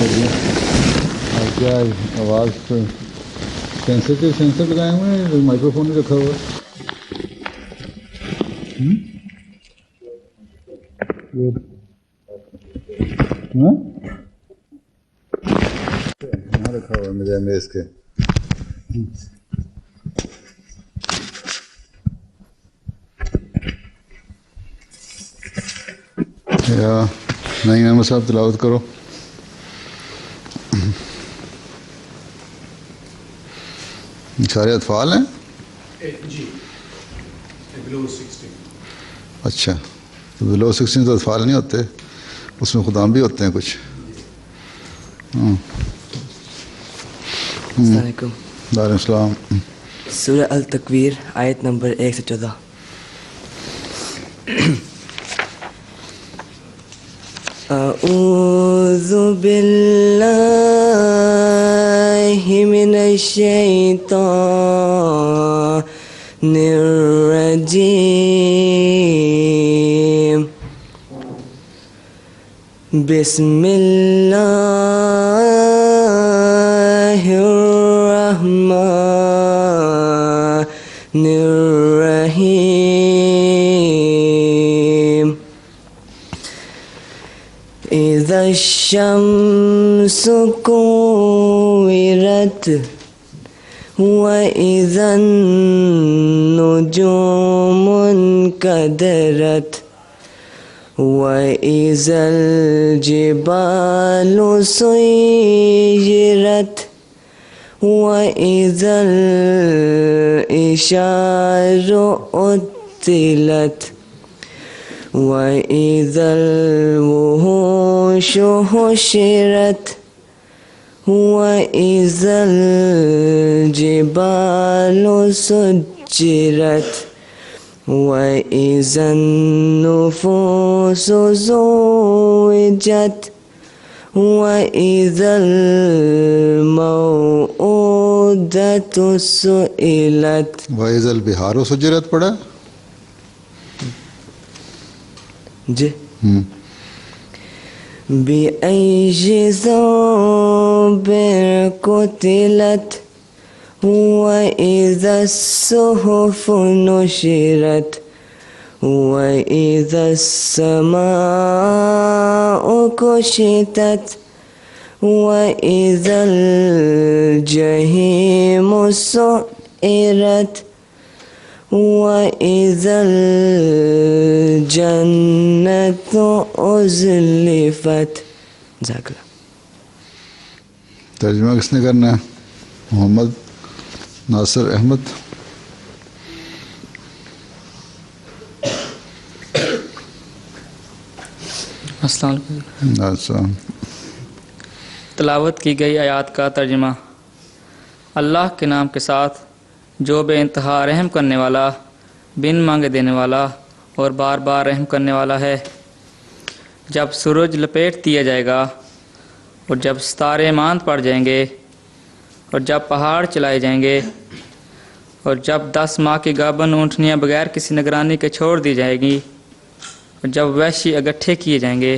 اور کیا آواز پہ سینسر لگائے ہوئے ہیں، مائکرو فون بھی رکھا ہوا ہے. یہاں رکھا ہوا ہے میرے میز کے. یا نہیں احمد صاحب تلاوت کرو. سارے اطفال ہیں جی بلو 16. اچھا، تو بلو 16 تو اطفال نہیں ہوتے، اس میں خدام بھی ہوتے ہیں کچھ. السلام علیکم. وعلیکم السلام. سورہ التکویر آیت نمبر 1 سے 14. اعوذ باللہ من الشیطان الرجیم. بسم اللہ الرحمن الرحیم. اذا الشمس كورت وإذا النجوم انكدرت وإذا الجبال سيرت وإذا العشار عطلت وإذا الوحوش حشرت وإذا الجبال سجرت وإذا النفوس زوجت وإذا الموءودة سئلت. وَإِذَا الْبِحَارُ سُجِّرَتْ پڑھا جی. بأي ذنب قتلت وإذا الصحف نشرت وإذا السماء كشطت وإذا الجحيم سعرت وإذا الجنة أزلفت. جزاک اللہ. ترجمہ کس نے کرنا ہے؟ محمد ناصر احمد. السلام علیکم. اچھا. تلاوت کی گئی آیات کا ترجمہ. اللہ کے نام کے ساتھ جو بے انتہا رحم کرنے والا، بن مانگے دینے والا اور بار بار رحم کرنے والا ہے. جب سورج لپیٹ دیا جائے گا اور جب ستارے ماند پڑ جائیں گے اور جب پہاڑ چلائے جائیں گے اور جب 10 ماہ کی گابن اونٹنیاں بغیر کسی نگرانی کے چھوڑ دی جائیں گی اور جب وحشی اگٹھے کیے جائیں گے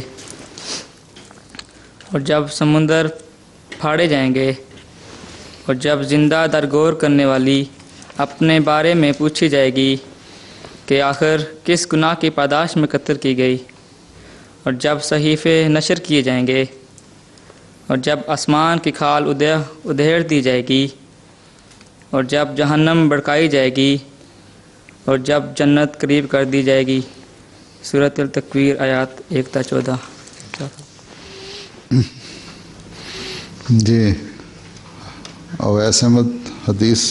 اور جب سمندر پھاڑے جائیں گے اور جب زندہ درگور کرنے والی اپنے بارے میں پوچھی جائے گی کہ آخر کس گناہ کی پاداش میں قتل کی گئی اور جب صحیفے نشر کیے جائیں گے اور جب آسمان کی کھال ادھیڑ دی جائے گی اور جب جہنم بھڑکائی جائے گی اور جب جنت قریب کر دی جائے گی. سورۃ التکویر آیات 1 تا 14. جی اویس احمد حدیث.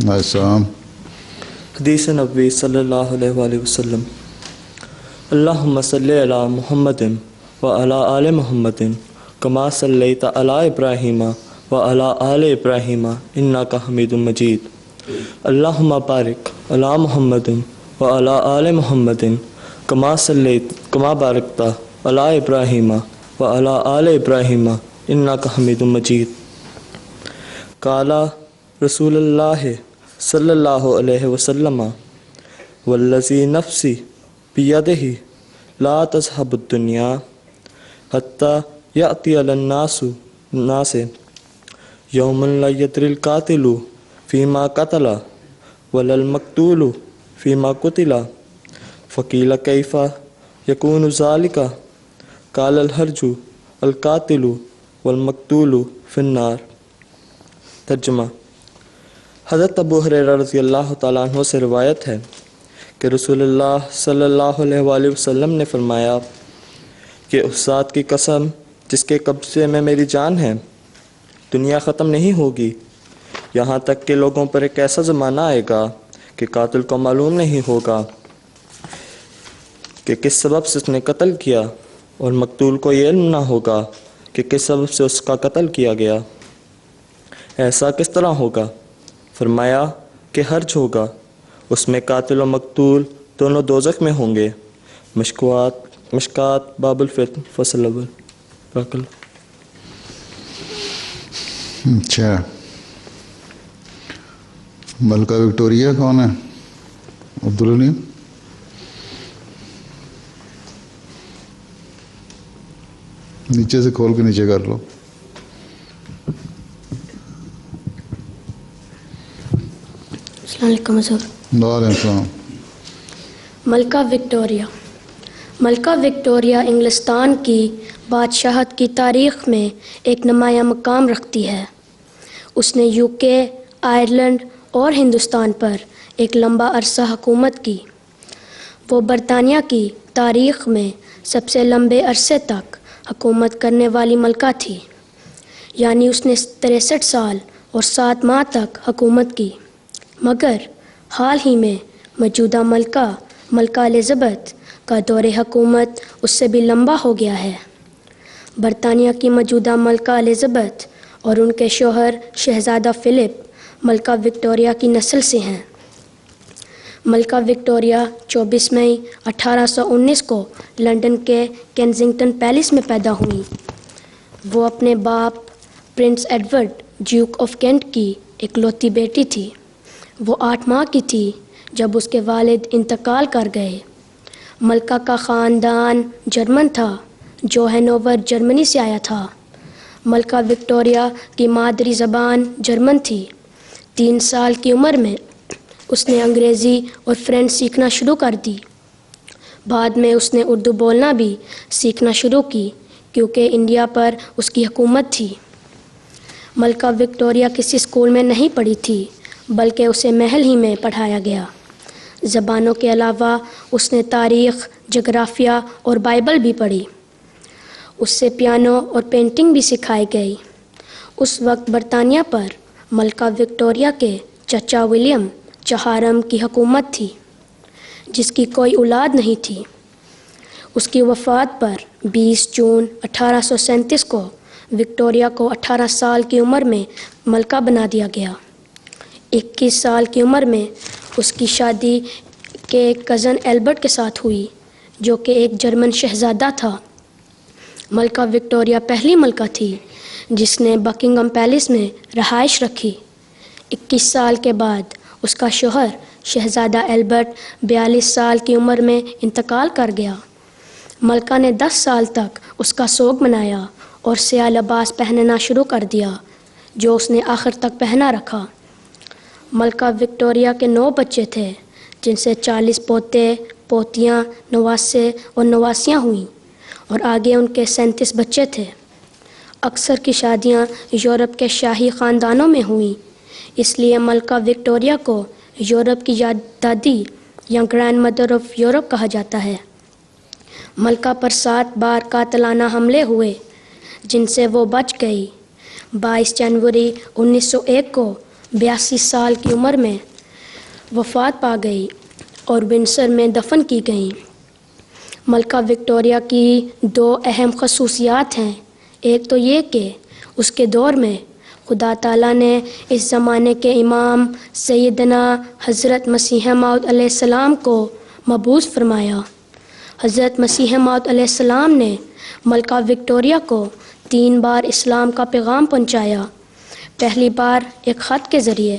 السلام. حدیث نبوی صلی اللہ علیہ وآلہ وسلم. اللہم صلی علی محمد وعلی آل محمد کما صلیت علی ابراہیم وعلی آل ابراہیم انک حمید مجید. اللہم بارک علی محمد وعلی آل محمد کما بارکت علی ابراہیم وعلی آل ابراہیم انک حمید مجید. قال رسول اللہ صلی اللہ علیہ وسلم والذی نفسی بیدہ لا تذهب الدنیا حتی یأتی علی الناس یوم لا یدری القاتل فیما قتل ولا المقتول فیما قتل فقیل کیف یکون ذلک قال الحرج القاتل والمقتول فی النار۔ ترجمہ: حضرت ابو ہریرہ رضی اللہ تعالیٰ عنہ سے روایت ہے کہ رسول اللہ صلی اللہ علیہ وآلہ وسلم نے فرمایا کہ اس ذات کی قسم جس کے قبضے میں میری جان ہے، دنیا ختم نہیں ہوگی یہاں تک کہ لوگوں پر ایک ایسا زمانہ آئے گا کہ قاتل کو معلوم نہیں ہوگا کہ کس سبب سے اس نے قتل کیا، اور مقتول کو یہ علم نہ ہوگا کہ کس سبب سے اس کا قتل کیا گیا۔ ایسا کس طرح ہوگا؟ فرمایا کہ حرج ہوگا، اس میں قاتل و مقتول دونوں دوزخ میں ہوں گے۔ مشکات باب الفتن فصل اول۔ بارک اللہ۔ اچھا، ملکہ وکٹوریہ کون ہے؟ عبدالعلیم؟ نیچے سے کھول کے نیچے کر لو۔ السلام علیکم حضور۔ وعلیکم السلام۔ ملکہ وکٹوریہ۔ ملکہ وکٹوریہ انگلستان کی بادشاہت کی تاریخ میں ایک نمایاں مقام رکھتی ہے۔ اس نے UK، آئرلینڈ اور ہندوستان پر ایک لمبا عرصہ حکومت کی۔ وہ برطانیہ کی تاریخ میں سب سے لمبے عرصے تک حکومت کرنے والی ملکہ تھی، یعنی اس نے 63 سال اور 7 ماہ تک حکومت کی۔ مگر حال ہی میں موجودہ ملکہ الزبتھ کا دور حکومت اس سے بھی لمبا ہو گیا ہے۔ برطانیہ کی موجودہ ملکہ الزبتھ اور ان کے شوہر شہزادہ فلپ ملکہ وکٹوریہ کی نسل سے ہیں۔ ملکہ وکٹوریہ 24 مئی 1819 کو لندن کے کینزنگٹن پیلس میں پیدا ہوئیں۔ وہ اپنے باپ Prince Edward Duke of Kent کی اکلوتی بیٹی تھی۔ وہ 8 ماہ کی تھی جب اس کے والد انتقال کر گئے۔ ملکہ کا خاندان جرمن تھا جو ہینوور جرمنی سے آیا تھا۔ ملکہ وکٹوریہ کی مادری زبان جرمن تھی۔ 3 سال کی عمر میں اس نے انگریزی اور فرینچ سیکھنا شروع کر دی۔ بعد میں اس نے اردو بولنا بھی سیکھنا شروع کی کیونکہ انڈیا پر اس کی حکومت تھی۔ ملکہ وکٹوریہ کسی اسکول میں نہیں پڑھی تھی بلکہ اسے محل ہی میں پڑھایا گیا۔ زبانوں کے علاوہ اس نے تاریخ، جغرافیہ اور بائبل بھی پڑھی۔ اس سے پیانو اور پینٹنگ بھی سکھائی گئی۔ اس وقت برطانیہ پر ملکہ وکٹوریہ کے چچا ولیم چہارم کی حکومت تھی جس کی کوئی اولاد نہیں تھی۔ اس کی وفات پر 20 جون 1837 کو وکٹوریہ کو 18 سال کی عمر میں ملکہ بنا دیا گیا۔ 21 سال کی عمر میں اس کی شادی کے ایک کزن ایلبرٹ کے ساتھ ہوئی جو کہ ایک جرمن شہزادہ تھا۔ ملکہ وکٹوریہ پہلی ملکہ تھی جس نے بکنگھم پیلس میں رہائش رکھی۔ 21 سال کے بعد اس کا شوہر شہزادہ ایلبرٹ 42 سال کی عمر میں انتقال کر گیا۔ ملکہ نے 10 سال تک اس کا سوگ منایا اور سیاہ لباس پہننا شروع کر دیا جو اس نے آخر تک پہنا رکھا۔ ملکہ وکٹوریہ کے 9 بچے تھے جن سے 40 پوتے، پوتیاں، نواسے اور نواسیاں ہوئیں اور آگے ان کے 37 بچے تھے۔ اکثر کی شادیاں یورپ کے شاہی خاندانوں میں ہوئیں، اس لیے ملکہ وکٹوریہ کو یورپ کی دادی یا گرینڈ مدر آف یورپ کہا جاتا ہے۔ ملکہ پر 7 بار قاتلانہ حملے ہوئے جن سے وہ بچ گئی۔ 22 جنوری 1901 کو 82 سال کی عمر میں وفات پا گئی اور ونڈسر میں دفن کی گئیں۔ ملکہ وکٹوریہ کی 2 اہم خصوصیات ہیں۔ ایک تو یہ کہ اس کے دور میں خدا تعالیٰ نے اس زمانے کے امام سیدنا حضرت مسیح موعود علیہ السلام کو مبعوث فرمایا۔ حضرت مسیح موعود علیہ السلام نے ملکہ وکٹوریہ کو 3 بار اسلام کا پیغام پہنچایا۔ پہلی بار ایک خط کے ذریعے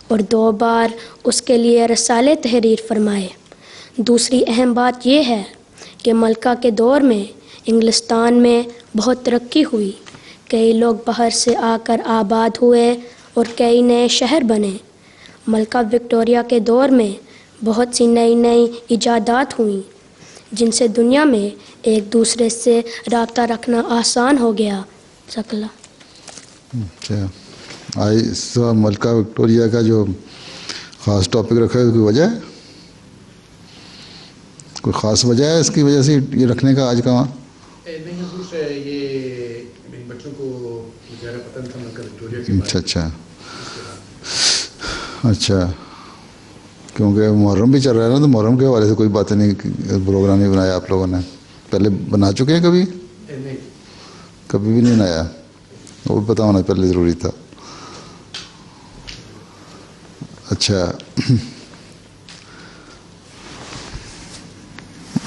اور 2 بار اس کے لیے رسالے تحریر فرمائے۔ دوسری اہم بات یہ ہے کہ ملکہ کے دور میں انگلستان میں بہت ترقی ہوئی، کئی لوگ باہر سے آ کر آباد ہوئے اور کئی نئے شہر بنے۔ ملکہ وکٹوریہ کے دور میں بہت سی نئی ایجادات ہوئیں جن سے دنیا میں ایک دوسرے سے رابطہ رکھنا آسان ہو گیا۔ شکلہ اچھا، آج اس ملکہ وکٹوریہ کا جو خاص ٹاپک رکھا ہے، کوئی وجہ ہے؟ کوئی خاص وجہ ہے اس کی وجہ سے یہ رکھنے کا آج کا وہاں؟ نہیں حضور سے یہ ان بچوں کو زیادہ پتہ تھا ملکہ وکٹوریہ کے بارے اچھا اچھا، کیونکہ محرم بھی چل رہا ہے نا، تو محرم کے حوالے سے کوئی باتیں نہیں، پروگرام نہیں بنایا آپ لوگوں نے؟ پہلے بنا چکے ہیں کبھی؟ نہیں، کبھی بھی نہیں بنایا؟ وہ بھی پتہ ہونا پہلے ضروری تھا۔ اچھا،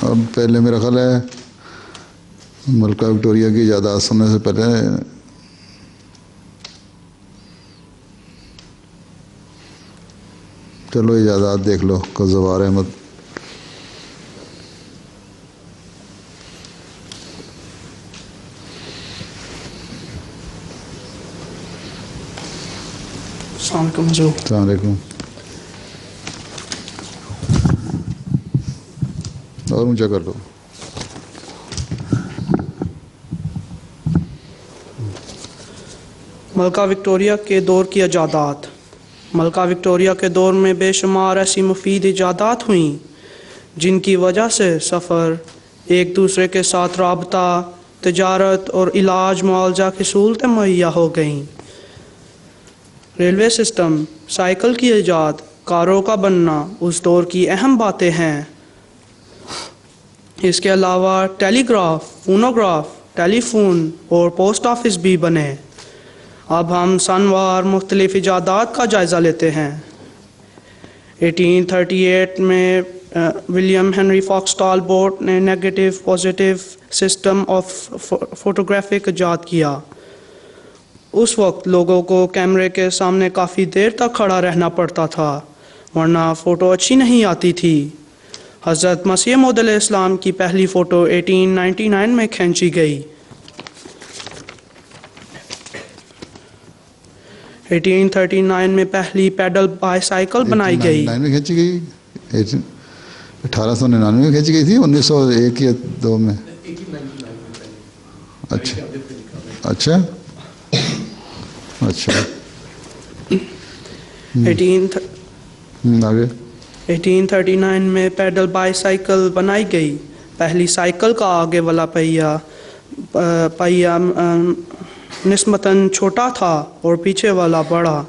اب پہلے میرا خیال ہے ملکہ وکٹوریہ کی ایجادات سننے سے پہلے چلو ایجادات دیکھ لو، زوار احمد۔ السلام علیکم حضور۔ السلام علیکم۔ اور اونچا کر دو۔ ملکہ وکٹوریہ کے دور کی ایجادات۔ ملکہ وکٹوریہ کے دور میں بے شمار ایسی مفید ایجادات ہوئیں جن کی وجہ سے سفر، ایک دوسرے کے ساتھ رابطہ، تجارت اور علاج معالجہ کی سہولتیں مہیا ہو گئیں۔ ریلوے سسٹم، سائیکل کی ایجاد، کاروں کا بننا اس دور کی اہم باتیں ہیں۔ اس کے علاوہ ٹیلی گراف، فونوگراف، ٹیلی فون اور پوسٹ آفس بھی بنے۔ اب ہم سنوار مختلف ایجادات کا جائزہ لیتے ہیں۔ 1838 میں ولیم ہنری فاکس ٹالبوٹ نے negative positive system of photographic ایجاد کیا۔ اس وقت لوگوں کو کیمرے کے سامنے کافی دیر تک کھڑا رہنا پڑتا تھا ورنہ فوٹو اچھی نہیں آتی تھی۔ حضرت مسیح موعود علیہ السلام کی پہلی فوٹو 1899 میں کھینچی گئی۔ 1839 میں پہلی پیڈل بائی سائیکل بنائی گئی۔ 1899 میں کھینچی گئی، 1899 میں کھینچی گئی تھی، 1901 یا 2 میں؟ 1899 میں پہلے۔ اچھا عبدت پہ لکھا ہوا ہے۔ اچھا اچھا، آگے 1839 میں پیڈل بائی سائیکل بنائی گئی۔ پہلی سائیکل کا آگے والا پہیا نسبتاً چھوٹا تھا اور پیچھے والا بڑا۔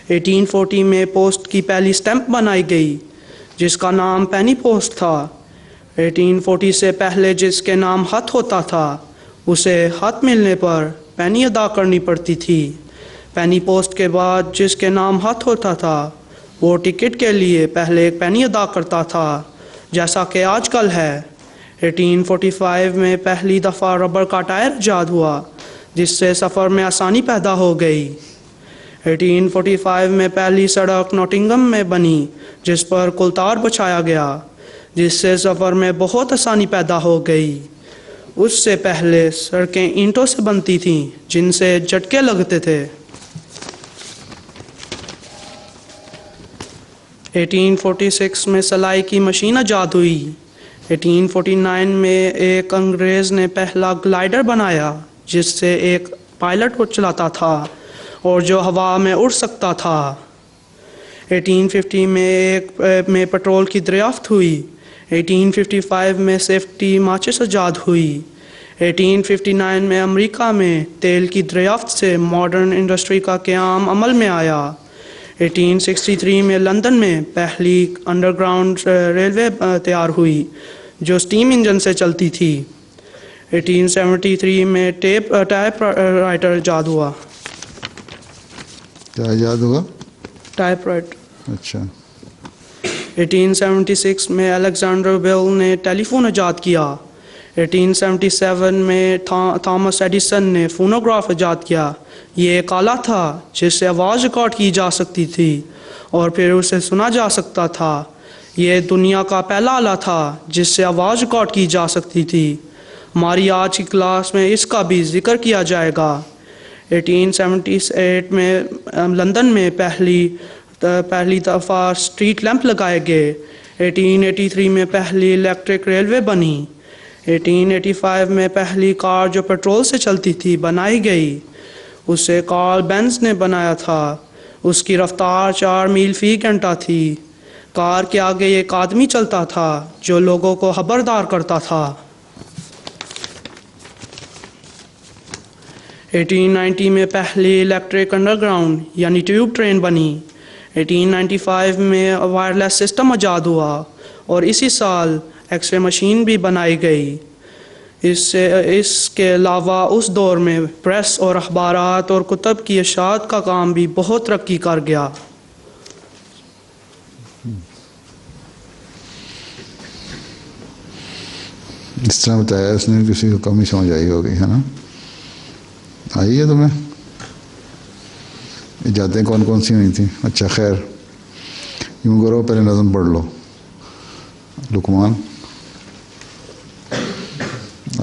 1840 میں پوسٹ کی پہلی سٹیمپ بنائی گئی جس کا نام پینی پوسٹ تھا۔ 1840 سے پہلے جس کے نام خط ہوتا تھا اسے خط ملنے پر پینی ادا کرنی پڑتی تھی۔ پینی پوسٹ کے بعد جس کے نام خط ہوتا تھا وہ ٹکٹ کے لیے پہلے ایک پینی ادا کرتا تھا جیسا کہ آج کل ہے۔ 1845 میں پہلی دفعہ ربر کا ٹائر ایجاد ہوا جس سے سفر میں آسانی پیدا ہو گئی۔ 1845 میں پہلی سڑک نوٹنگم میں بنی جس پر کلتار بچھایا گیا جس سے سفر میں بہت آسانی پیدا ہو گئی۔ اس سے پہلے سڑکیں اینٹوں سے بنتی تھیں جن سے جھٹکے لگتے تھے۔ 1846 میں سلائی کی مشین ایجاد ہوئی۔ 1849 میں ایک انگریز نے پہلا گلائیڈر بنایا جس سے ایک پائلٹ کو چلاتا تھا اور جو ہوا میں اڑ سکتا تھا۔ 1850 میں پیٹرول کی دریافت ہوئی۔ 1855 میں سیفٹی ماچس ایجاد ہوئی۔ 1859 میں امریکہ میں تیل کی دریافت سے ماڈرن انڈسٹری کا قیام عمل میں آیا۔ 1863 میں لندن میں پہلی انڈر گراؤنڈ ریلوے تیار ہوئی جو سٹیم انجن سے چلتی تھی۔ 1873 میں ٹیپ رائٹر ایجاد ہوا۔ کیا ایجاد ہوا؟ Type writer. اچھا۔ 1876 میں الیگزینڈر بیل نے ٹیلی فون ایجاد کیا۔ 1877 میں تھامس ایڈیسن نے فونوگراف ایجاد کیا۔ یہ ایک آلہ تھا جس سے آواز ریکارڈ کی جا سکتی تھی اور پھر اسے سنا جا سکتا تھا۔ یہ دنیا کا پہلا آلہ تھا جس سے آواز ریکارڈ کی جا سکتی تھی۔ ہماری آج کی کلاس میں اس کا بھی ذکر کیا جائے گا۔ 1878 میں لندن میں پہلی دفعہ اسٹریٹ لیمپ لگائے گئے۔ 1883 میں پہلی الیکٹرک ریلوے بنی۔ 1885 میں پہلی کار جو پیٹرول سے چلتی تھی بنائی گئی۔ اسے کارل بینز نے بنایا تھا۔ اس کی رفتار 4 میل فی گھنٹہ تھی۔ کار کے آگے ایک آدمی چلتا تھا جو لوگوں کو خبردار کرتا تھا۔ 1890 میں پہلی الیکٹرک انڈر گراؤنڈ یعنی ٹیوب ٹرین بنی۔ 1895 میں وائرلیس سسٹم ایجاد ہوا اور اسی سال ایکس رے مشین بھی بنائی گئی۔ اس کے علاوہ اس دور میں پریس اور اخبارات اور کتب کی اشاعت کا کام بھی بہت ترقی کر گیا۔ اس طرح بتایا اس نے، کسی کو کمی سمجھ آئی ہوگی، ہے نا؟ آئی ہے تمہیں؟ ایجادیں کون کون سی ہوئی تھیں؟ اچھا خیر، یوں کرو پہلے نظم پڑھ لو۔ لقمان،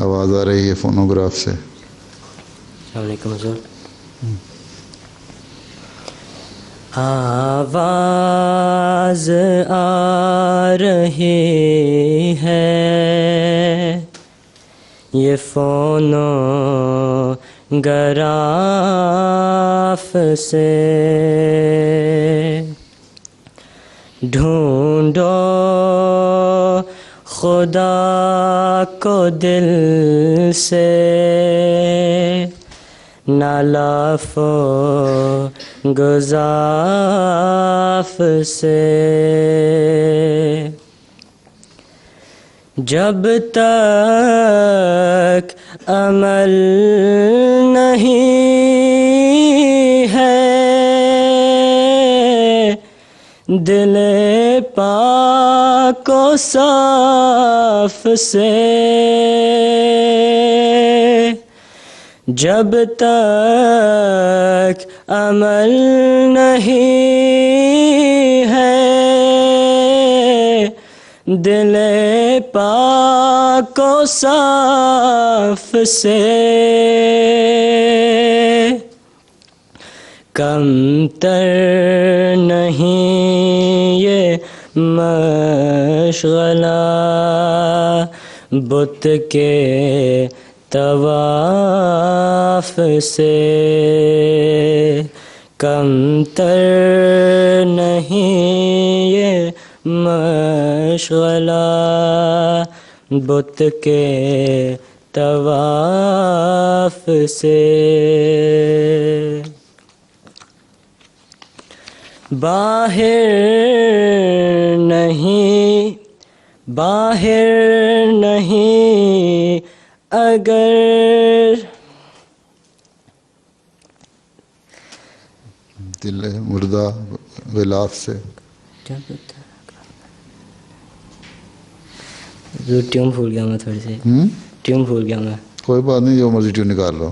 آواز آ رہی ہے فونوگراف سے۔ السلام علیکم حضور۔ آواز آ رہی ہے یہ فونوگراف سے، ڈھونڈو خدا کو دل سے، نہ لاف و گزاف سے، جب تک عمل نہیں ہے دل پاک و صاف سے، جب تک عمل نہیں ہے دل پاک و صاف سے، کم تر نہیں یہ مشغلہ بت کے طواف سے، کم تر نہیں یہ مشغلہ بت کے طواف سے، باہر نہیں اگر دل مردہ غلاف سے، ٹیون بھول گیا میں، تھوڑی سی ٹیون بھول گیا میں۔ کوئی بات نہیں، جو مرضی ٹیون نکال لو۔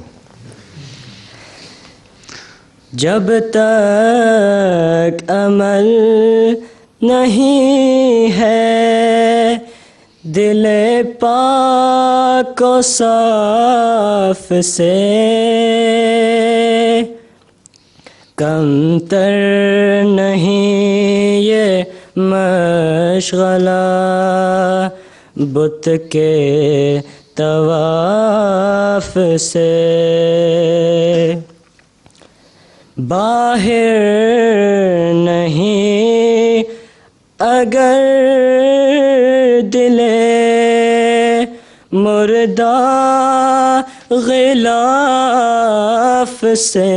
جب تک عمل نہیں ہے دل پاک و صاف سے، کم تر نہیں یہ مشغلہ بت کے طواف سے، باہر نہیں اگر دل مردہ غلاف سے،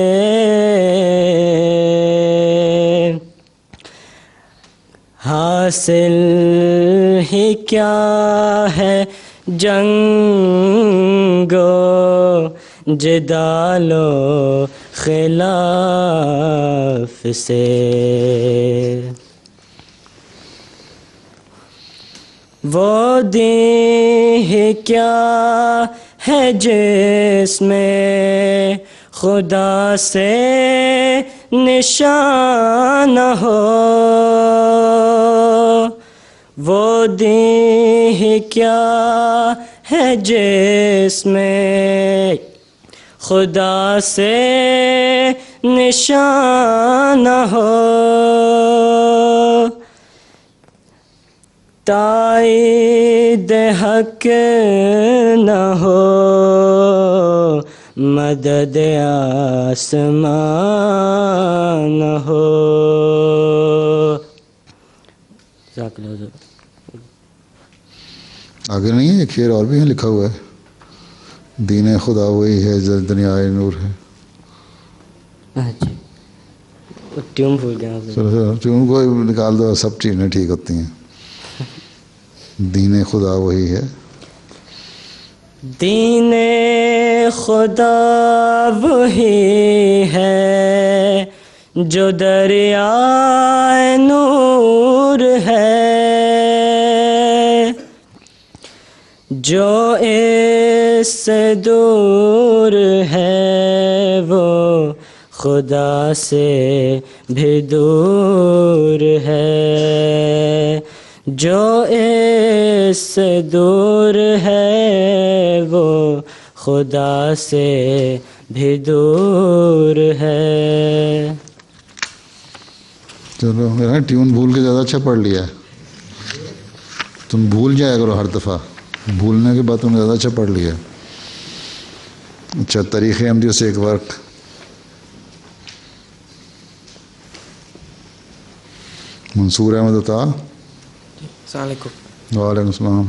حاصل ہی کیا ہے جنگ و جدال و خلاف سے، وہ دین کیا ہے جس میں خدا سے نشان ہو، وہ دین ہی کیا ہے جس میں خدا سے نشان ہو، تائید حق نہ ہو، مدد آسمان ہو. جزاک اللہ خیر. آگے نہیں ہے، ایک شعر اور بھی ہے لکھا ہوا ہے، دین خدا وہی ہے دنیا نور ہے. جی ٹیون بھول گیا. ٹیون کو نکال دو، سب چیزیں ٹھیک ہوتی ہیں. دین خدا وہی ہے، دین خدا وہی ہے جو دریائے نور ہے، جو اس سے دور ہے وہ خدا سے بھی دور ہے، جو اس سے دور ہے وہ خدا سے بھی دور ہے. چلو میرا ٹیون بھول کے زیادہ اچھا پڑھ لیا ہے. تم بھول جایا کرو ہر دفعہ، بھولنے کے بعد تم نے زیادہ اچھا پڑھ لیا. اچھا، طریق احمدیوں سے ایک ورک. منصور احمد عطا. السلام علیکم. وعلیکم السلام.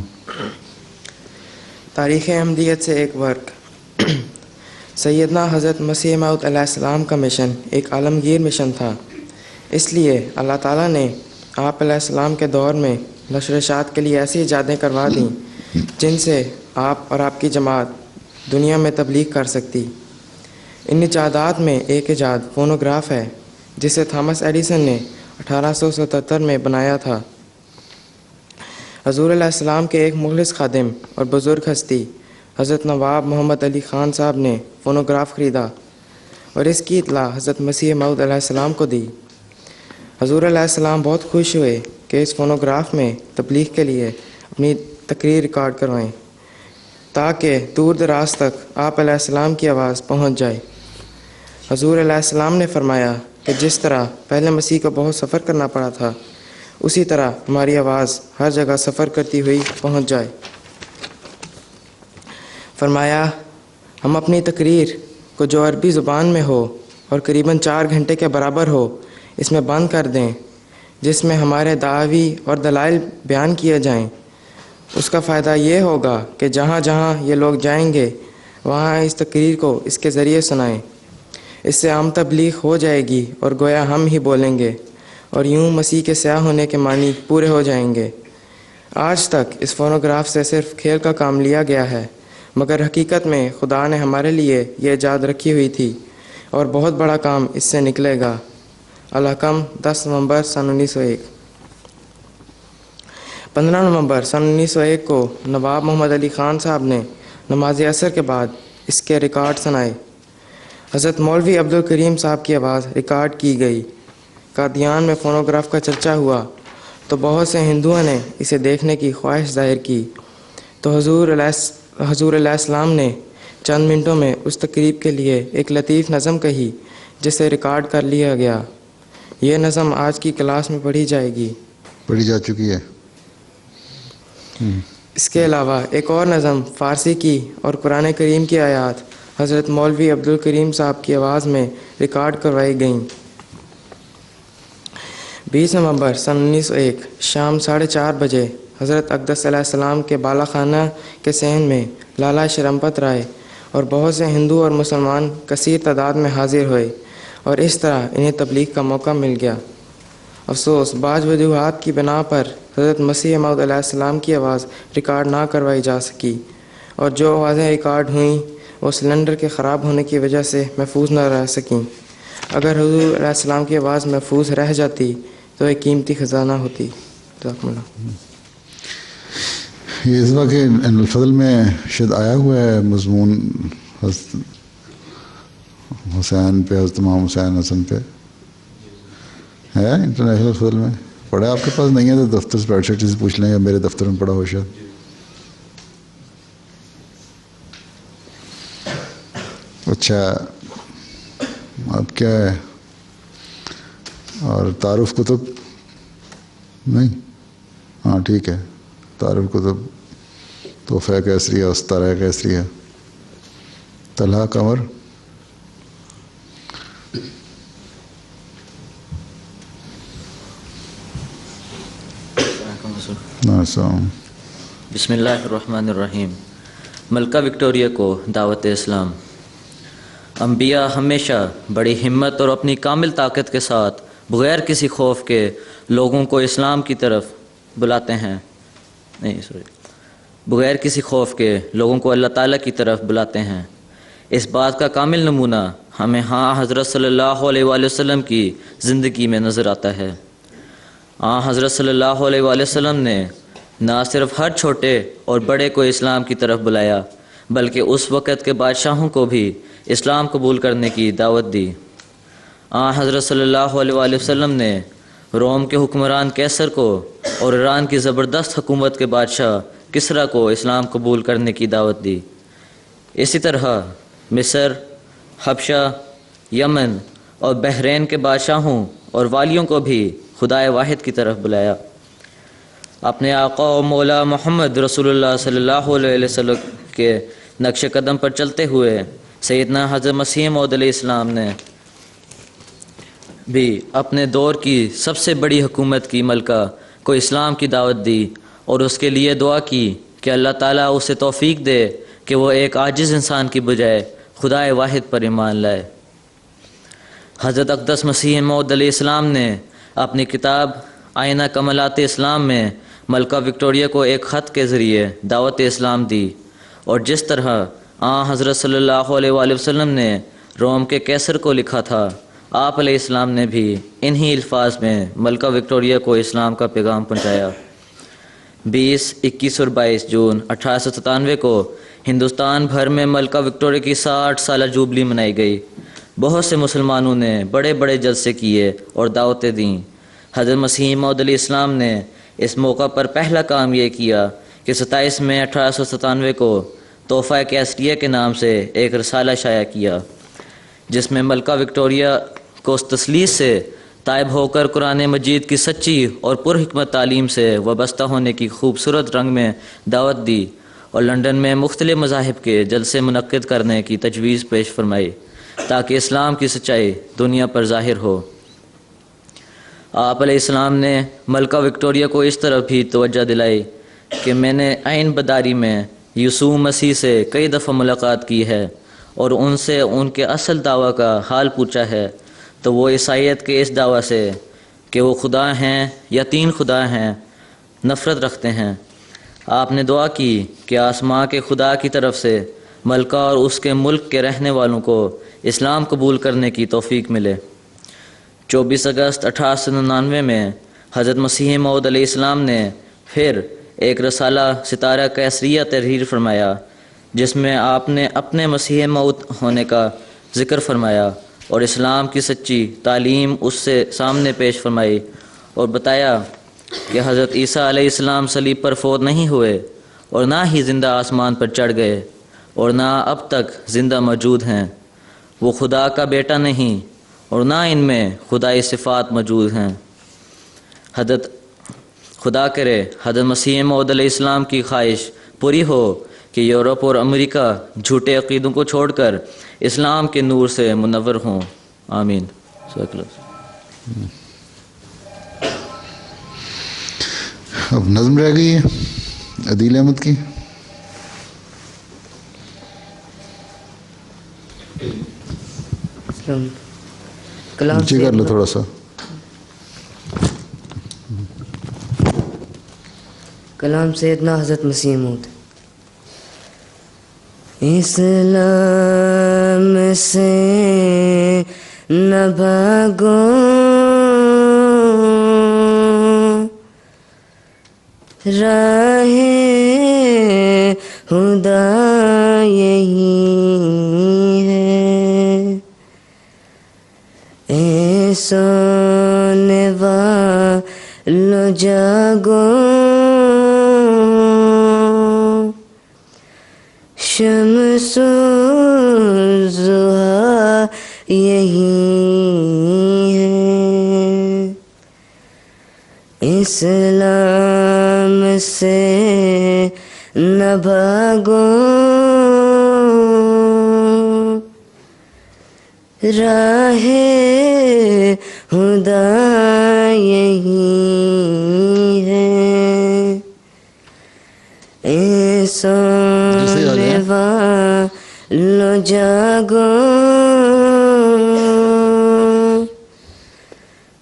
تاریخ احمدیت سے ایک ورک. سیدنا حضرت مسیح موعود علیہ السلام کا مشن ایک عالمگیر مشن تھا، اس لیے اللہ تعالیٰ نے آپ علیہ السلام کے دور میں نشر اشاعت کے لیے ایسی ایجادیں کروا دیں جن سے آپ اور آپ کی جماعت دنیا میں تبلیغ کر سکتی. ان ایجادات میں ایک ایجاد فونوگراف ہے جسے تھامس ایڈیسن نے 1877 میں بنایا تھا. حضور علیہ السلام کے ایک مخلص خادم اور بزرگ ہستی حضرت نواب محمد علی خان صاحب نے فونوگراف خریدا اور اس کی اطلاع حضرت مسیح موعود علیہ السلام کو دی. حضور علیہ السلام بہت خوش ہوئے کہ اس فونوگراف میں تبلیغ کے لیے اپنی تقریر ریکارڈ کروائیں تاکہ دور دراز تک آپ علیہ السلام کی آواز پہنچ جائے. حضور علیہ السلام نے فرمایا کہ جس طرح پہلے مسیح کو بہت سفر کرنا پڑا تھا، اسی طرح ہماری آواز ہر جگہ سفر کرتی ہوئی پہنچ جائے. فرمایا ہم اپنی تقریر کو جو عربی زبان میں ہو اور قریباً 4 گھنٹے کے برابر ہو اس میں بند کر دیں، جس میں ہمارے دعاوی اور دلائل بیان کیے جائیں. اس کا فائدہ یہ ہوگا کہ جہاں جہاں یہ لوگ جائیں گے وہاں اس تقریر کو اس کے ذریعے سنائیں. اس سے عام تبلیغ ہو جائے گی اور گویا ہم ہی بولیں گے، اور یوں مسیح کے سیاہ ہونے کے معنی پورے ہو جائیں گے. آج تک اس فونوگراف سے صرف کھیل کا کام لیا گیا ہے، مگر حقیقت میں خدا نے ہمارے لیے یہ ایجاد رکھی ہوئی تھی اور بہت بڑا کام اس سے نکلے گا. الحکم 10 نومبر سن 1901. 15 نومبر سن 1901 کو نواب محمد علی خان صاحب نے نماز عصر کے بعد اس کے ریکارڈ سنائے. حضرت مولوی عبدالکریم صاحب کی آواز ریکارڈ کی گئی. قادیان میں فونوگراف کا چرچا ہوا تو بہت سے ہندوؤں نے اسے دیکھنے کی خواہش ظاہر کی، تو حضور علیہ السلام نے چند منٹوں میں اس تقریب کے لیے ایک لطیف نظم کہی جسے ریکارڈ کر لیا گیا. یہ نظم آج کی کلاس میں پڑھی جائے گی. پڑھی جا چکی ہے. اس کے علاوہ ایک اور نظم فارسی کی اور قرآن کریم کی آیات حضرت مولوی عبدالکریم صاحب کی آواز میں ریکارڈ کروائی گئیں. 20 نومبر سن 1901 شام 4:30 بجے حضرت اقدس علیہ السلام کے بالا خانہ کے صحن میں لالا شرمپت رائے اور بہت سے ہندو اور مسلمان کثیر تعداد میں حاضر ہوئے اور اس طرح انہیں تبلیغ کا موقع مل گیا. افسوس بعض وجوہات کی بنا پر حضرت مسیح موعود علیہ السلام کی آواز ریکارڈ نہ کروائی جا سکی، اور جو آوازیں ریکارڈ ہوئیں وہ سلنڈر کے خراب ہونے کی وجہ سے محفوظ نہ رہ سکیں. اگر حضور علیہ السلام کی آواز محفوظ رہ جاتی تو ایک قیمتی خزانہ ہوتی. جزاکم اللہ. یہ اس وقت الفضل میں شاید آیا ہوا ہے مضمون حضرت حسین پہ، حضرت امام حسین حسن پہ ہے انٹرنیشنل الفضل میں پڑھا ہے آپ کے پاس؟ نہیں ہے تو دفتر سے پرائیویٹ سیکرٹری سے پوچھ لیں یا میرے دفتر میں پڑھا ہو شاید. اچھا اب کیا ہے؟ اور تعارف کتب نہیں؟ ہاں ٹھیک ہے. تعارف کتب تحفہ کیسریہ، استارہ کیسریہ. طلحہ قمر. بسم اللہ الرحمن الرحیم. ملکہ وکٹوریہ کو دعوت اسلام. انبیاء ہمیشہ بڑی ہمت اور اپنی کامل طاقت کے ساتھ بغیر کسی خوف کے لوگوں کو اسلام کی طرف بلاتے ہیں. بغیر کسی خوف کے لوگوں کو اللہ تعالیٰ کی طرف بلاتے ہیں. اس بات کا کامل نمونہ ہمیں حضرت صلی اللہ علیہ وآلہ وسلم کی زندگی میں نظر آتا ہے. حضرت صلی اللہ علیہ وآلہ وسلم نے نہ صرف ہر چھوٹے اور بڑے کو اسلام کی طرف بلایا بلکہ اس وقت کے بادشاہوں کو بھی اسلام قبول کرنے کی دعوت دی. حضرت صلی اللہ علیہ وآلہ وسلم نے روم کے حکمران کیسر کو اور ایران کی زبردست حکومت کے بادشاہ کسریٰ کو اسلام قبول کرنے کی دعوت دی. اسی طرح مصر، حبشہ، یمن اور بحرین کے بادشاہوں اور والیوں کو بھی خدائے واحد کی طرف بلایا. اپنے آقا و مولا محمد رسول اللہ صلی اللہ علیہ وسلم کے نقش قدم پر چلتے ہوئے سیدنا حضرت مسیح موعود علیہ السلام نے بھی اپنے دور کی سب سے بڑی حکومت کی ملکہ کو اسلام کی دعوت دی اور اس کے لیے دعا کی کہ اللہ تعالیٰ اسے توفیق دے کہ وہ ایک عاجز انسان کی بجائے خدائے واحد پر ایمان لائے. حضرت اقدس مسیح موعود علیہ السلام نے اپنی کتاب آئینہ کمالات اسلام میں ملکہ وکٹوریہ کو ایک خط کے ذریعے دعوت اسلام دی، اور جس طرح حضرت صلی اللہ علیہ وآلہ وسلم نے روم کے کیسر کو لکھا تھا، آپ علیہ السلام نے بھی انہی الفاظ میں ملکہ وکٹوریہ کو اسلام کا پیغام پہنچایا. 20، 21 اور 22 جون 1897 کو ہندوستان بھر میں ملکہ وکٹوریہ کی 60 سالہ جوبلی منائی گئی. بہت سے مسلمانوں نے بڑے بڑے جلسے کیے اور دعوتیں دیں. حضرت مسیح موعود علیہ السلام نے اس موقع پر پہلا کام یہ کیا کہ 27 مئی 1897 کو تحفہ کیسریہ کے نام سے ایک رسالہ شائع کیا، جس میں ملکہ وکٹوریہ کو اس تسلیس سے طائب ہو کر قرآن مجید کی سچی اور پرحکمت تعلیم سے وابستہ ہونے کی خوبصورت رنگ میں دعوت دی اور لندن میں مختلف مذاہب کے جلسے منعقد کرنے کی تجویز پیش فرمائی تاکہ اسلام کی سچائی دنیا پر ظاہر ہو. آپ علیہ السلام نے ملکہ وکٹوریہ کو اس طرف بھی توجہ دلائی کہ میں نے عین بداری میں یسوع مسیح سے کئی دفعہ ملاقات کی ہے اور ان سے ان کے اصل دعویٰ کا حال پوچھا ہے، تو وہ عیسائیت کے اس دعویٰ سے کہ وہ خدا ہیں یا 3 خدا ہیں نفرت رکھتے ہیں. آپ نے دعا کی کہ آسماں کے خدا کی طرف سے ملکہ اور اس کے ملک کے رہنے والوں کو اسلام قبول کرنے کی توفیق ملے. 24 اگست 1899 میں حضرت مسیح موعود علیہ السلام نے پھر ایک رسالہ ستارہ کیسریہ تحریر فرمایا، جس میں آپ نے اپنے مسیح موعود ہونے کا ذکر فرمایا اور اسلام کی سچی تعلیم اس سے سامنے پیش فرمائی اور بتایا کہ حضرت عیسیٰ علیہ السلام صلیب پر فوت نہیں ہوئے اور نہ ہی زندہ آسمان پر چڑھ گئے اور نہ اب تک زندہ موجود ہیں. وہ خدا کا بیٹا نہیں اور نہ ان میں خدائی صفات موجود ہیں. حضرت خدا کرے حضرت مسیح موعود علیہ السلام کی خواہش پوری ہو کہ یورپ اور امریکہ جھوٹے عقیدوں کو چھوڑ کر اسلام کے نور سے منور ہوں. آمین. اب نظم رہ گئی ہے عدیل احمد کی. کلام نیچے کر لو تھوڑا سا. کلام سیدنا حضرت مسیح موعود. اسلام سے نہ بھاگو راہ خدا یہی ہے، اے سونے والے لو جاگو شمس و ضحیٰ یہی ہے، اسلام سے نہ بھاگو، راہ خدا یہی ہے، اے سونے والو جاگو،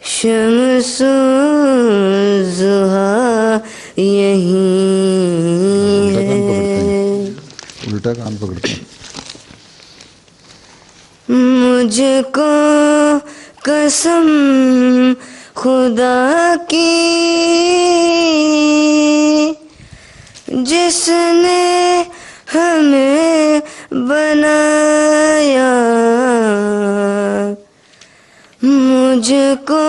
شمس و ضحیٰ یہی ہے، الٹا کان پکڑتے ہیں. مجھ کو قسم خدا کی جس نے ہمیں بنایا، مجھ کو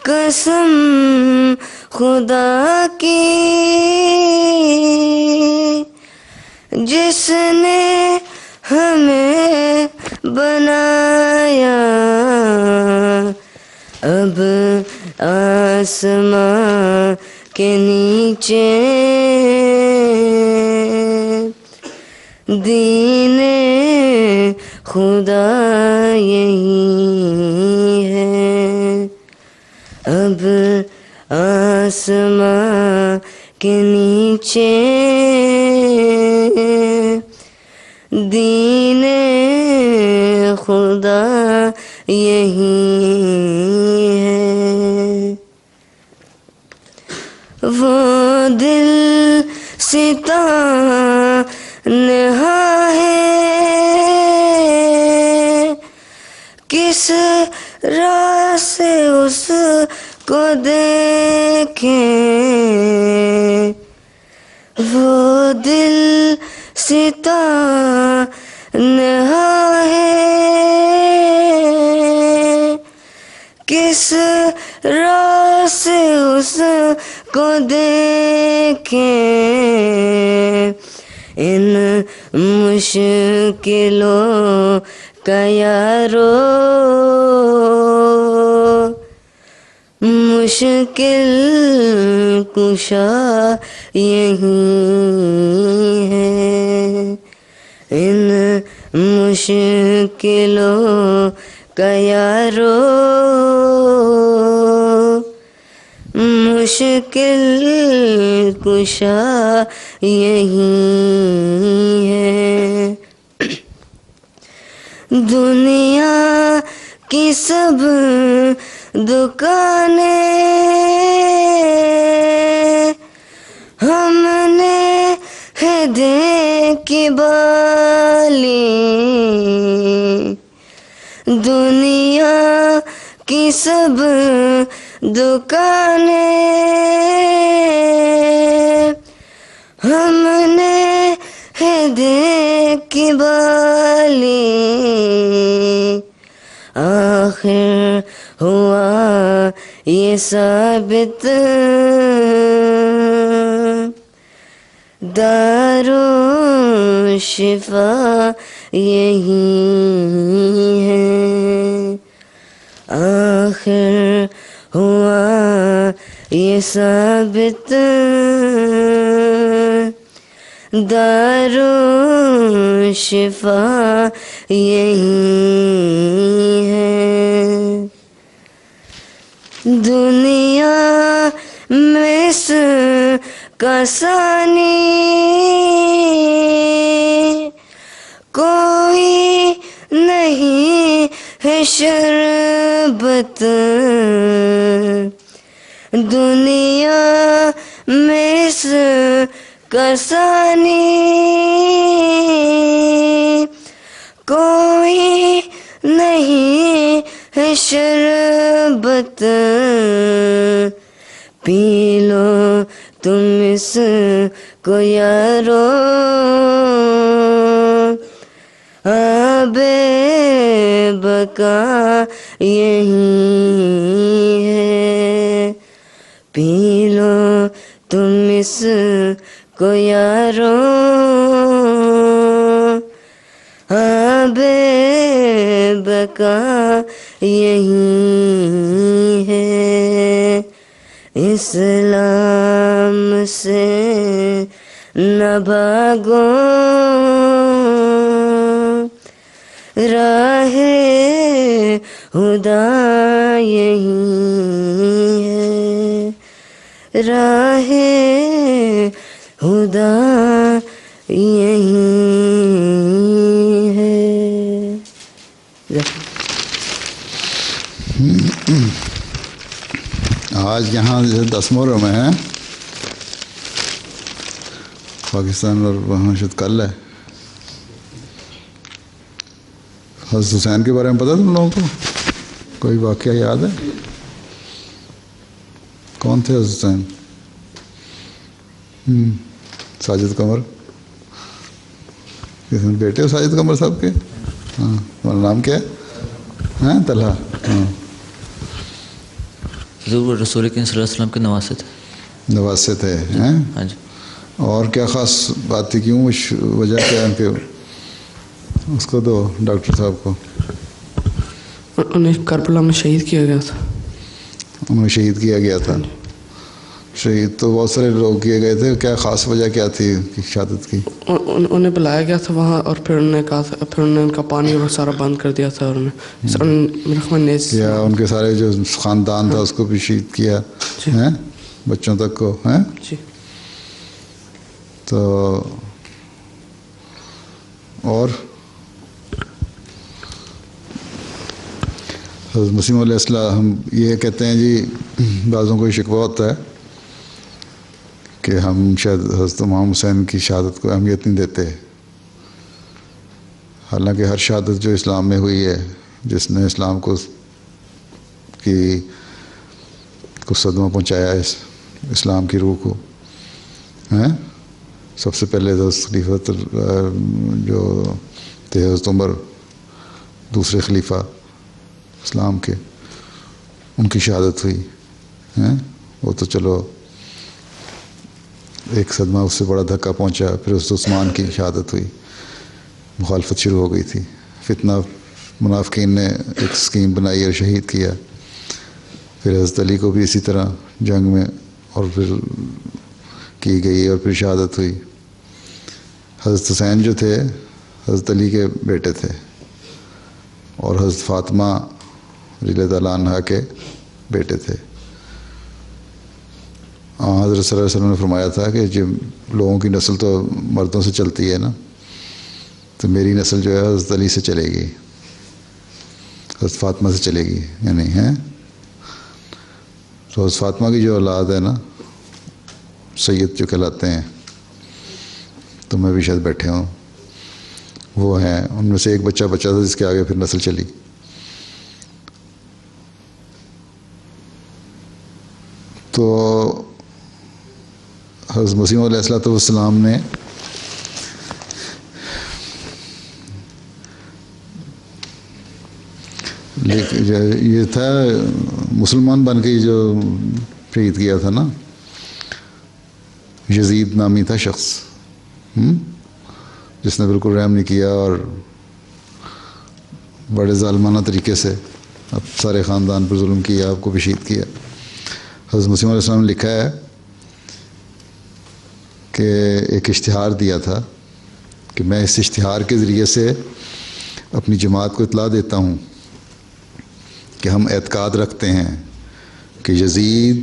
قسم خدا کی جس نے ہمیں بنایا، اب آسمان کے نیچے دین خدا یہی ہے، اب آسمان کے نیچے دین خدا یہی ہے، وہ دل ستا نہا ہے، کس راہ سے اس کو دیکھیں، وہ دل ستا نہا ہے، کس راہ سے اس کو دیکھیں، ان مشکلوں کا یارو مشکل کشا یہی ہے، ان مشکلوں کا یارو مشکل کشا یہی ہے، دنیا کی سب دکانیں ہم نے ہے دیکھی بالی، دنیا کی سب دکانیں ہم نے ہے دیکھی بالی، آخر ہوا یہ ثابت دارو شفا یہی ہے، آخر ہوا یہ ثابت دارو شفا یہی ہے، دنیا میں اس کا ثانی کوئی نہیں ہے شربت، دنیا میں اس کا ثانی کوئی نہیں ہے شربت، پی لو تم اس کو یارو، آب بقا یہی ہے، پی لو تم اس کو یارو آب بقا یہی ہے اسلام سے نہ بھاگو راہ خدا یہی ہے راہ خدا یہی ہے. آج یہاں 10 محرم ہے پاکستان اور وہاں شاید کل ہے. حضرت حسین کے بارے میں پتہ تم لوگوں کو کوئی واقعہ یاد ہے؟ کون تھے حضرت حسین؟ ساجد قمر بیٹے ہو ساجد قمر صاحب کے؟ ہاں تمہارا نام کیا ہے؟ ہاں طلحہ. ہاں ضرور رسول کریم صلی اللہ علیہ وسلم کے نواسے تھے. نواسے تھے ہیں. ہاں جی. اور کیا خاص بات تھی؟ کیوں وجہ کیا ان کے؟ اس کو دو ڈاکٹر صاحب کو. انہیں کربلا میں شہید کیا گیا تھا. انہیں شہید کیا گیا تھا. شہید تو بہت سارے لوگ کیے گئے تھے. کیا خاص وجہ کیا تھی شہادت کی؟ انہیں بلایا گیا تھا وہاں اور پھر انہوں نے کہا تھا، پھر انہوں نے ان کا پانی اور سارا بند کر دیا تھا. اور ان کے سارے جو خاندان تھا اس کو بھی شہید کیا ہیں، بچوں تک کو ہیں. جی. تو اور حضرت مسیح علیہ السلام ہم یہ کہتے ہیں جی، بعضوں کو یہ شکوہ ہوتا ہے کہ ہم شاید حضرت امام حسین کی شہادت کو اہمیت نہیں دیتے، حالانکہ ہر شہادت جو اسلام میں ہوئی ہے، جس نے اسلام کو صدمہ پہنچایا ہے اسلام کی روح کو، ہیں. سب سے پہلے خلیفہ جو تھے حضرت عمر، دوسرے خلیفہ اسلام کے، ان کی شہادت ہوئی ہیں. وہ تو چلو ایک صدمہ، اس سے بڑا دھکا پہنچا. پھر حضرت عثمان کی شہادت ہوئی، مخالفت شروع ہو گئی تھی، فتنہ منافقین نے ایک اسکیم بنائی اور شہید کیا. پھر حضرت علی کو بھی اسی طرح جنگ میں اور پھر کی گئی اور پھر شہادت ہوئی. حضرت حسین جو تھے حضرت علی کے بیٹے تھے اور حضرت فاطمہ رضی اللہ تعالیٰ عنہا کے بیٹے تھے. حضرت صلی اللہ علیہ وسلم نے فرمایا تھا کہ جب لوگوں کی نسل تو مردوں سے چلتی ہے نا، تو میری نسل جو ہے حضرت علی سے چلے گی، حضرت فاطمہ سے چلے گی. یعنی ہیں تو حضرت فاطمہ کی جو اولاد ہے نا، سید جو کہلاتے ہیں، تو میں بھی شاید بیٹھے ہوں، وہ ہیں. ان میں سے ایک بچہ بچا تھا جس کے آگے پھر نسل چلی. تو حضرت مسیح علیہ السلام نے یہ تھا مسلمان بن کے جو شہید کیا تھا نا، یزید نامی تھا شخص، جس نے بالکل رحم نہیں کیا اور بڑے ظالمانہ طریقے سے اب سارے خاندان پر ظلم کیا، آپ کو بھی شہید کیا. حضرت مسیح علیہ السلام نے لکھا ہے کہ ایک اشتہار دیا تھا کہ میں اس اشتہار کے ذریعے سے اپنی جماعت کو اطلاع دیتا ہوں کہ ہم اعتقاد رکھتے ہیں کہ یزید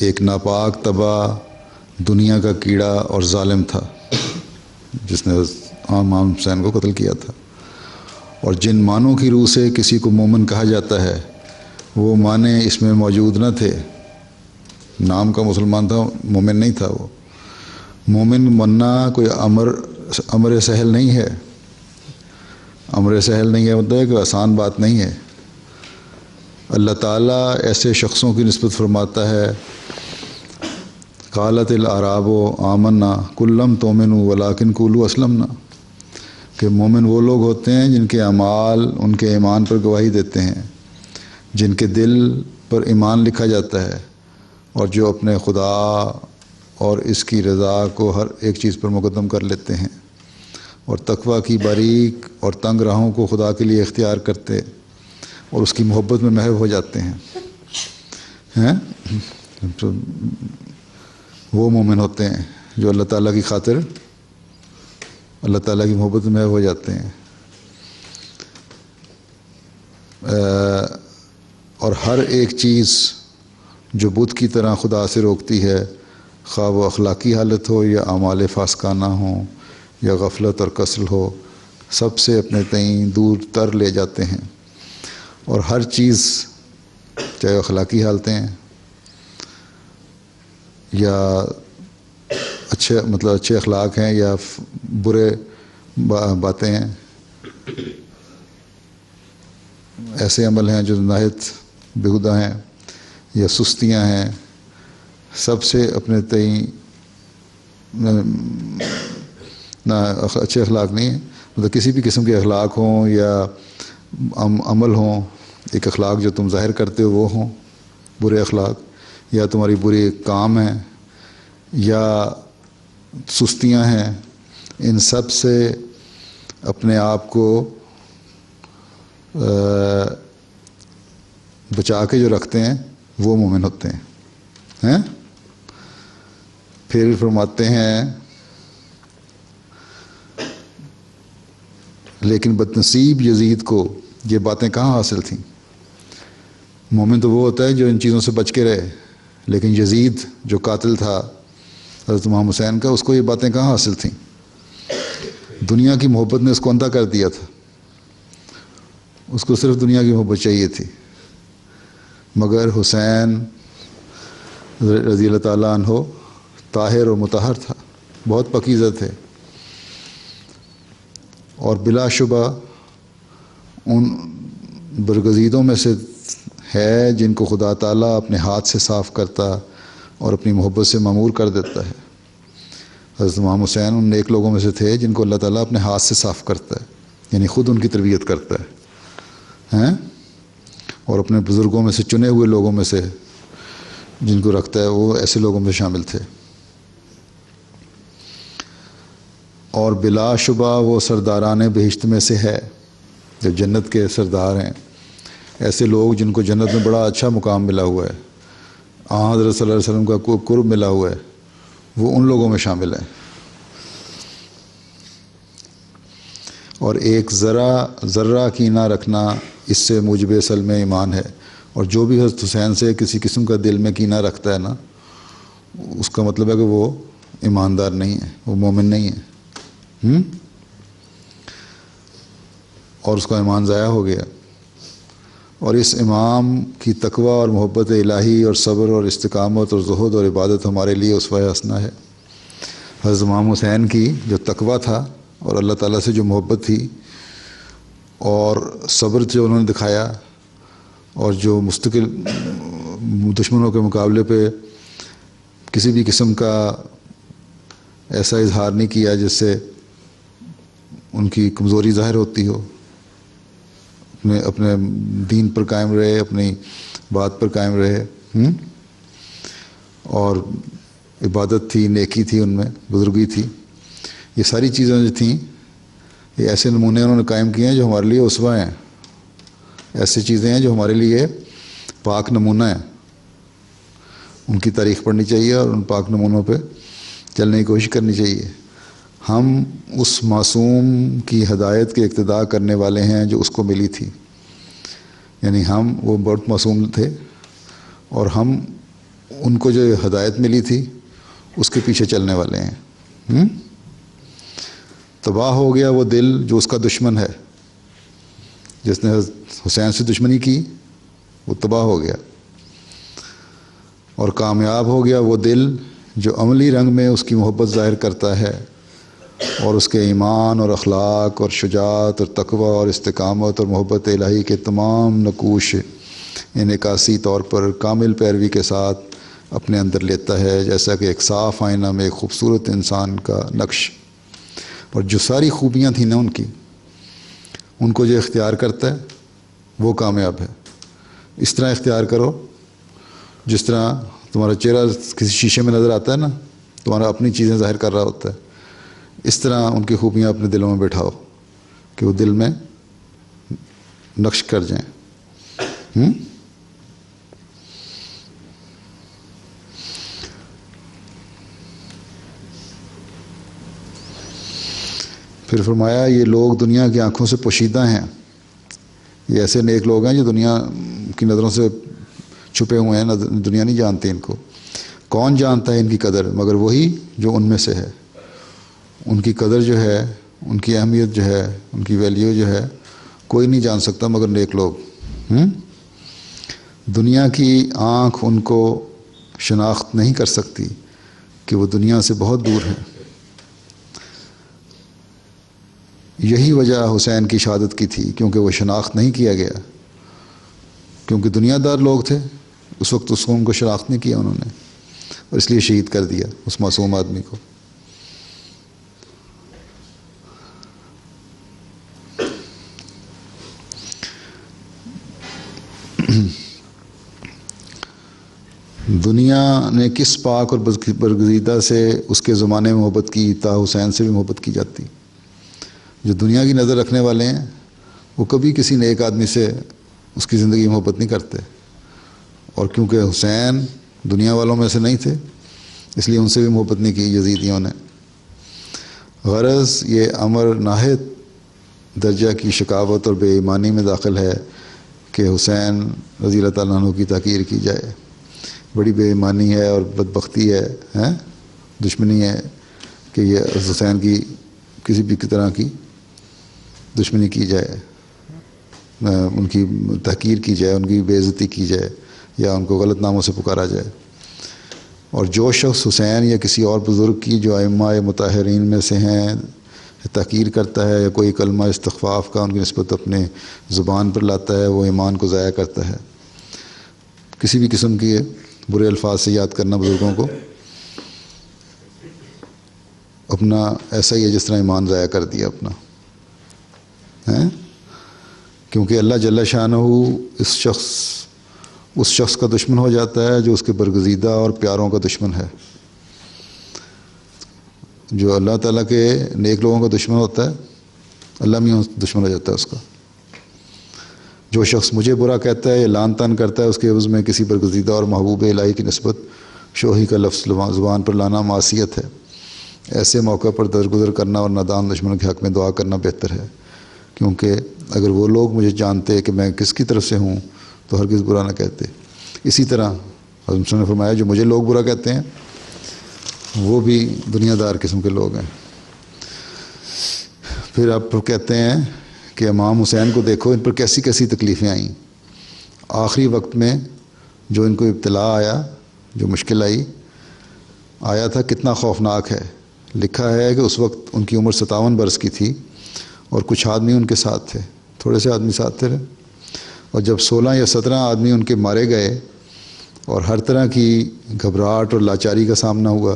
ایک ناپاک تباہ دنیا کا کیڑا اور ظالم تھا جس نے امام حسین کو قتل کیا تھا، اور جن معنوں کی روح سے کسی کو مومن کہا جاتا ہے وہ معنی اس میں موجود نہ تھے. نام کا مسلمان تھا، مومن نہیں تھا. وہ مومن بننا کوئی امر سہل نہیں ہے. امر سہل نہیں ہے مطلب کہ آسان بات نہیں ہے. اللہ تعالیٰ ایسے شخصوں کی نسبت فرماتا ہے، قالت الاعراب آمنا قل لم تؤمنوا ولکن قولوا اسلمنا، کہ مومن وہ لوگ ہوتے ہیں جن کے اعمال ان کے ایمان پر گواہی دیتے ہیں، جن کے دل پر ایمان لکھا جاتا ہے، اور جو اپنے خدا اور اس کی رضا کو ہر ایک چیز پر مقدم کر لیتے ہیں اور تقویٰ کی باریک اور تنگ راہوں کو خدا کے لیے اختیار کرتے اور اس کی محبت میں محو ہو جاتے ہیں تو وہ مومن ہوتے ہیں جو اللہ تعالیٰ کی خاطر اللہ تعالیٰ کی محبت میں محو ہو جاتے ہیں. اور ہر ایک چیز جو بت کی طرح خدا سے روکتی ہے، خواہ وہ اخلاقی حالت ہو یا اعمال فاسقانہ ہوں یا غفلت اور کسل ہو، سب سے اپنے تئیں دور تر لے جاتے ہیں. اور ہر چیز چاہے اخلاقی حالتیں ہیں یا اچھے اخلاق ہیں یا برے باتیں ہیں، ایسے عمل ہیں جو نہایت بیہودہ ہیں یا سستیاں ہیں، سب سے اپنے تئیں نہ اچھے اخلاق نہیں ہیں. مطلب کسی بھی قسم کے اخلاق ہوں یا عمل ہوں، ایک اخلاق جو تم ظاہر کرتے ہو وہ ہوں برے اخلاق، یا تمہاری بری کام ہیں یا سستیاں ہیں، ان سب سے اپنے آپ کو بچا کے جو رکھتے ہیں وہ مومن ہوتے ہیں. پھر فرماتے ہیں لیکن بدنصیب یزید کو یہ باتیں کہاں حاصل تھیں. مومن تو وہ ہوتا ہے جو ان چیزوں سے بچ کے رہے، لیکن یزید جو قاتل تھا حضرت امام حسین کا، اس کو یہ باتیں کہاں حاصل تھیں. دنیا کی محبت نے اس کو اندھا کر دیا تھا، اس کو صرف دنیا کی محبت چاہیے تھی. مگر حسین رضی اللہ تعالیٰ عنہ طاہر اور مطہر تھا، بہت پاکیزہ تھے، اور بلا شبہ ان برگزیدوں میں سے ہے جن کو خدا تعالیٰ اپنے ہاتھ سے صاف کرتا اور اپنی محبت سے معمور کر دیتا ہے. حضرت امام حسین ان نیک لوگوں میں سے تھے جن کو اللہ تعالیٰ اپنے ہاتھ سے صاف کرتا ہے، یعنی خود ان کی تربیت کرتا ہے اور اپنے بزرگوں میں سے چنے ہوئے لوگوں میں سے جن کو رکھتا ہے وہ ایسے لوگوں میں شامل تھے. اور بلا شبہ وہ سرداران بہشت میں سے ہے، جو جنت کے سردار ہیں، ایسے لوگ جن کو جنت میں بڑا اچھا مقام ملا ہوا ہے، حضرت صلی اللہ علیہ وسلم کا قرب ملا ہوا ہے، وہ ان لوگوں میں شامل ہیں. اور ایک ذرہ کینہ رکھنا اس سے موجب اصل میں ایمان ہے. اور جو بھی حضرت حسین سے کسی قسم کا دل میں کینہ رکھتا ہے نا، اس کا مطلب ہے کہ وہ ایماندار نہیں ہے، وہ مومن نہیں ہے، اور اس کا ایمان ضائع ہو گیا. اور اس امام کی تقویٰ اور محبت الہی اور صبر اور استقامت اور زہد اور عبادت ہمارے لیے اسوہ حسنہ ہے. حضرت امام حسین کی جو تقویٰ تھا اور اللہ تعالیٰ سے جو محبت تھی اور صبر جو انہوں نے دکھایا، اور جو مستقل دشمنوں کے مقابلے پہ کسی بھی قسم کا ایسا اظہار نہیں کیا جس سے ان کی کمزوری ظاہر ہوتی ہو، اپنے دین پر قائم رہے، اپنی بات پر قائم رہے، اور عبادت تھی، نیکی تھی، ان میں بزرگی تھی. یہ ساری چیزیں جو تھیں، یہ ایسے نمونے انہوں نے قائم کیے ہیں جو ہمارے لیے اسوہ ہیں. ایسی چیزیں ہیں جو ہمارے لیے پاک نمونہ ہیں. ان کی تاریخ پڑھنی چاہیے اور ان پاک نمونوں پہ چلنے کی کوشش کرنی چاہیے. ہم اس معصوم کی ہدایت کے اقتداء کرنے والے ہیں جو اس کو ملی تھی، یعنی وہ بہت معصوم تھے اور ہم ان کو جو ہدایت ملی تھی اس کے پیچھے چلنے والے ہیں. تباہ ہو گیا وہ دل جو اس کا دشمن ہے، جس نے حسین سے دشمنی کی وہ تباہ ہو گیا. اور کامیاب ہو گیا وہ دل جو عملی رنگ میں اس کی محبت ظاہر کرتا ہے اور اس کے ایمان اور اخلاق اور شجاعت اور تقوی اور استقامت اور محبت الہی کے تمام نقوش انعکاسی طور پر کامل پیروی کے ساتھ اپنے اندر لیتا ہے، جیسا کہ ایک صاف آئینہ میں ایک خوبصورت انسان کا نقش. اور جو ساری خوبیاں تھیں نا ان کو جو اختیار کرتا ہے وہ کامیاب ہے. اس طرح اختیار کرو جس طرح تمہارا چہرہ کسی شیشے میں نظر آتا ہے نا، تمہارا اپنی چیزیں ظاہر کر رہا ہوتا ہے، اس طرح ان کی خوبیاں اپنے دلوں میں بٹھاؤ کہ وہ دل میں نقش کر جائیں۔ پھر فرمایا یہ لوگ دنیا کی آنکھوں سے پوشیدہ ہیں، یہ ایسے نیک لوگ ہیں جو دنیا کی نظروں سے چھپے ہوئے ہیں، دنیا نہیں جانتی ان کو۔ کون جانتا ہے ان کی قدر مگر وہی جو ان میں سے ہے۔ ان کی قدر جو ہے، ان کی اہمیت جو ہے، ان کی ویلیو جو ہے، کوئی نہیں جان سکتا مگر نیک لوگ۔ دنیا کی آنکھ ان کو شناخت نہیں کر سکتی کہ وہ دنیا سے بہت دور ہیں۔ یہی وجہ حسین کی شہادت کی تھی، کیونکہ وہ شناخت نہیں کیا گیا، کیونکہ دنیا دار لوگ تھے اس وقت، اس کو ان کو شناخت نہیں کیا انہوں نے، اور اس لیے شہید کر دیا اس معصوم آدمی کو۔ دنیا نے کس پاک اور برگزیدہ سے اس کے زمانے میں محبت کی، تا حسین سے بھی محبت کی جاتی۔ جو دنیا کی نظر رکھنے والے ہیں وہ کبھی کسی نیک آدمی سے اس کی زندگی میں محبت نہیں کرتے، اور کیونکہ حسین دنیا والوں میں سے نہیں تھے اس لیے ان سے بھی محبت نہیں کی یزیدیوں نے۔ غرض یہ امر نہایت درجہ کی شقاوت اور بے ایمانی میں داخل ہے کہ حسین رضی اللہ تعالیٰ عنہ کی تحقیر کی جائے۔ بڑی بے ایمانی ہے اور بدبختی ہے، دشمنی ہے کہ یہ حسین کی کسی بھی طرح کی دشمنی کی جائے، ان کی تحقیر کی جائے، ان کی بے عزتی کی جائے، یا ان کو غلط ناموں سے پکارا جائے۔ اور جو شخص حسین یا کسی اور بزرگ کی جو ائمہ مطہرین میں سے ہیں تحقیر کرتا ہے یا کوئی کلمہ استخفاف کا ان کی نسبت اپنے زبان پر لاتا ہے، وہ ایمان کو ضائع کرتا ہے۔ کسی بھی قسم کے برے الفاظ سے یاد کرنا بزرگوں کو اپنا ایسا ہی ہے جس طرح ایمان ضائع کر دیا اپنا، کیونکہ اللہ جل شانہ اس شخص کا دشمن ہو جاتا ہے جو اس کے برگزیدہ اور پیاروں کا دشمن ہے۔ جو اللہ تعالیٰ کے نیک لوگوں کا دشمن ہوتا ہے، اللہ میں دشمن ہو جاتا ہے اس کا۔ جو شخص مجھے برا کہتا ہے یا لان تان کرتا ہے، اس کے عوض میں کسی برگزیدہ اور محبوب الہی کی نسبت شوہی کا لفظ زبان پر لانا معصیت ہے۔ ایسے موقع پر درگزر کرنا اور نادان دشمنوں کے حق میں دعا کرنا بہتر ہے، کیونکہ اگر وہ لوگ مجھے جانتے کہ میں کس کی طرف سے ہوں تو ہرگز برا نہ کہتے۔ اسی طرح حضرت نے فرمایا جو مجھے لوگ برا کہتے ہیں وہ بھی دنیا دار قسم کے لوگ ہیں۔ پھر آپ کہتے ہیں کہ امام حسین کو دیکھو، ان پر کیسی کیسی تکلیفیں آئیں، آخری وقت میں جو ان کو ابتلا آیا، جو مشکل آیا تھا، کتنا خوفناک ہے۔ لکھا ہے کہ اس وقت ان کی عمر 57 برس کی تھی اور کچھ آدمی ان کے ساتھ تھے، تھوڑے سے آدمی ساتھ تھے، اور جب 16 یا 17 آدمی ان کے مارے گئے اور ہر طرح کی گھبراہٹ اور لاچاری کا سامنا ہوا،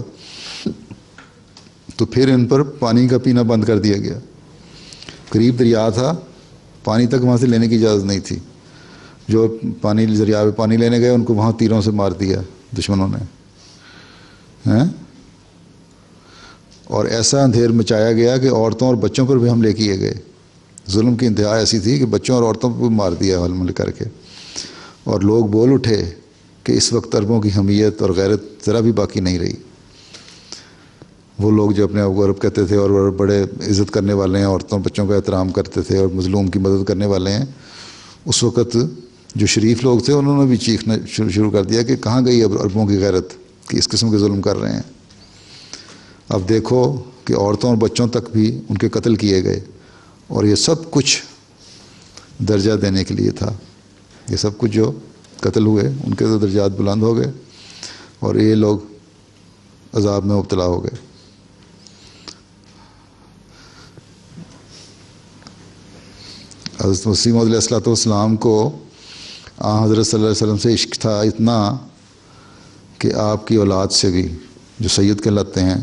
تو پھر ان پر پانی کا پینا بند کر دیا گیا۔ قریب دریا تھا، پانی تک وہاں سے لینے کی اجازت نہیں تھی۔ جو دریا میں پانی لینے گئے ان کو وہاں تیروں سے مار دیا دشمنوں نے، اور ایسا اندھیر مچایا گیا کہ عورتوں اور بچوں پر بھی حملے کیے گئے۔ ظلم کی انتہا ایسی تھی کہ بچوں اور عورتوں پر بھی مار دیا حملے کر کے، اور لوگ بول اٹھے کہ اس وقت عربوں کی حمیت اور غیرت ذرا بھی باقی نہیں رہی۔ وہ لوگ جو اپنے آپ کو عرب کہتے تھے اور بڑے عزت کرنے والے ہیں، عورتوں بچوں کا احترام کرتے تھے اور مظلوم کی مدد کرنے والے ہیں، اس وقت جو شریف لوگ تھے انہوں نے بھی چیخنا شروع کر دیا کہ کہاں گئی عربوں کی غیرت کہ اس قسم کے ظلم کر رہے ہیں۔ اب دیکھو کہ عورتوں اور بچوں تک بھی ان کے قتل کیے گئے، اور یہ سب کچھ درجہ دینے کے لیے تھا۔ یہ سب کچھ جو قتل ہوئے ان کے تو درجات بلند ہو گئے اور یہ لوگ عذاب میں مبتلا ہو گئے۔ حضرت مسیح موعود علیہ السلام کو حضرت صلی اللہ علیہ وسلم سے عشق تھا اتنا کہ آپ کی اولاد سے بھی، جو سید کہلاتے ہیں،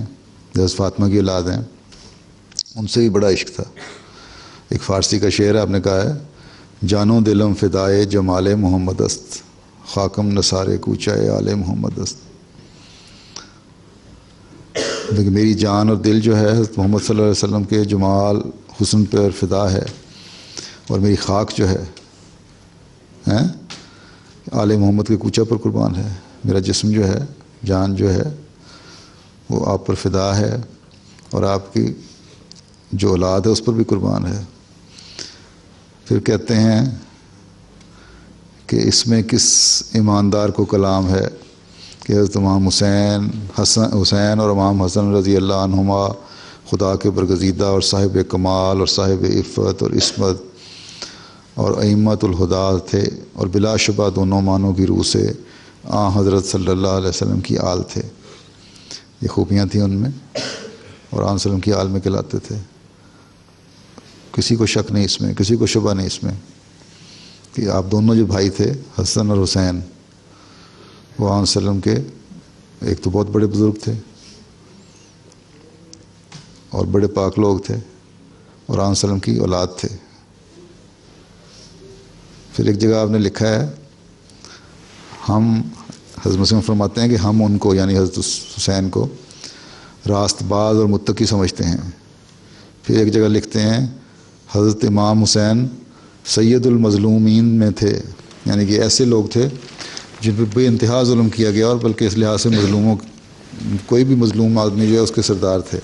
حضرت فاطمہ کی اولاد ہیں، ان سے بھی بڑا عشق تھا۔ ایک فارسی کا شعر ہے، آپ نے کہا ہے جانو دلم فدائے جمال محمد است، خاکم نثارے کوچہ آل محمد است. لیکن میری جان اور دل جو ہے حضرت محمد صلی اللہ علیہ وسلم کے جمال حسن پر فدا ہے، اور میری خاک جو ہے آل محمد کے کوچہ پر قربان ہے. میرا جسم جو ہے، جان جو ہے، وہ آپ پر فدا ہے، اور آپ کی جو اولاد ہے اس پر بھی قربان ہے. پھر کہتے ہیں کہ اس میں کس ایماندار کو کلام ہے کہ حضرت امام حسین اور امام حسن رضی اللہ عنہما خدا کے برگزیدہ اور صاحب کمال اور صاحب عفت اور عصمت اور ائمۃ الہدا تھے، اور بلا شبہ دونوں معنوں کی روح سے حضرت صلی اللہ علیہ وسلم کی آل تھے. یہ خوبیاں تھیں ان میں، اور صلی اللہ علیہ وسلم کی آل میں کہلاتے تھے. کسی کو شک نہیں اس میں، کسی کو شبہ نہیں اس میں کہ آپ دونوں جو بھائی تھے حسن اور حسین، وہ صلی اللہ علیہ وسلم کے ایک تو بہت بڑے بزرگ تھے اور بڑے پاک لوگ تھے، اور صلی اللہ علیہ وسلم کی اولاد تھے. پھر ایک جگہ آپ نے لکھا ہے، ہم حضرت مسلم فرماتے ہیں کہ ہم ان کو یعنی حضرت حسین کو راست باز اور متقی سمجھتے ہیں. پھر ایک جگہ لکھتے ہیں حضرت امام حسین سید المظلومین میں تھے، یعنی کہ ایسے لوگ تھے جن پہ بے انتہا ظلم کیا گیا، اور بلکہ اس لحاظ سے مظلوموں کوئی بھی مظلوم آدمی جو ہے اس کے سردار تھے.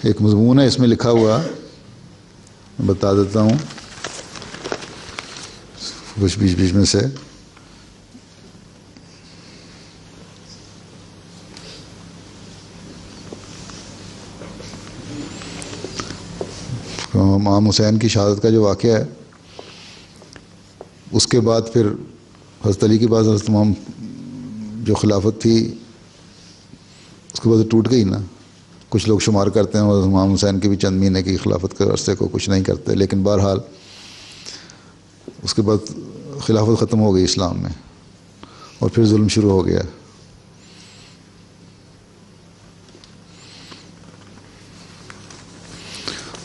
ایک مضمون ہے اس میں لکھا ہوا، بتا دیتا ہوں کچھ بیچ میں سے. امام حسین کی شہادت کا جو واقعہ ہے، اس کے بعد پھر حضرت علی کے بعد حضرت امام جو خلافت تھی اس کے بعد ٹوٹ گئی نا. کچھ لوگ شمار کرتے ہیں حضرت امام حسین کے بھی چند مہینے کی خلافت کے عرصے کو کچھ نہیں کرتے، لیکن بہرحال اس کے بعد خلافت ختم ہو گئی اسلام میں، اور پھر ظلم شروع ہو گیا.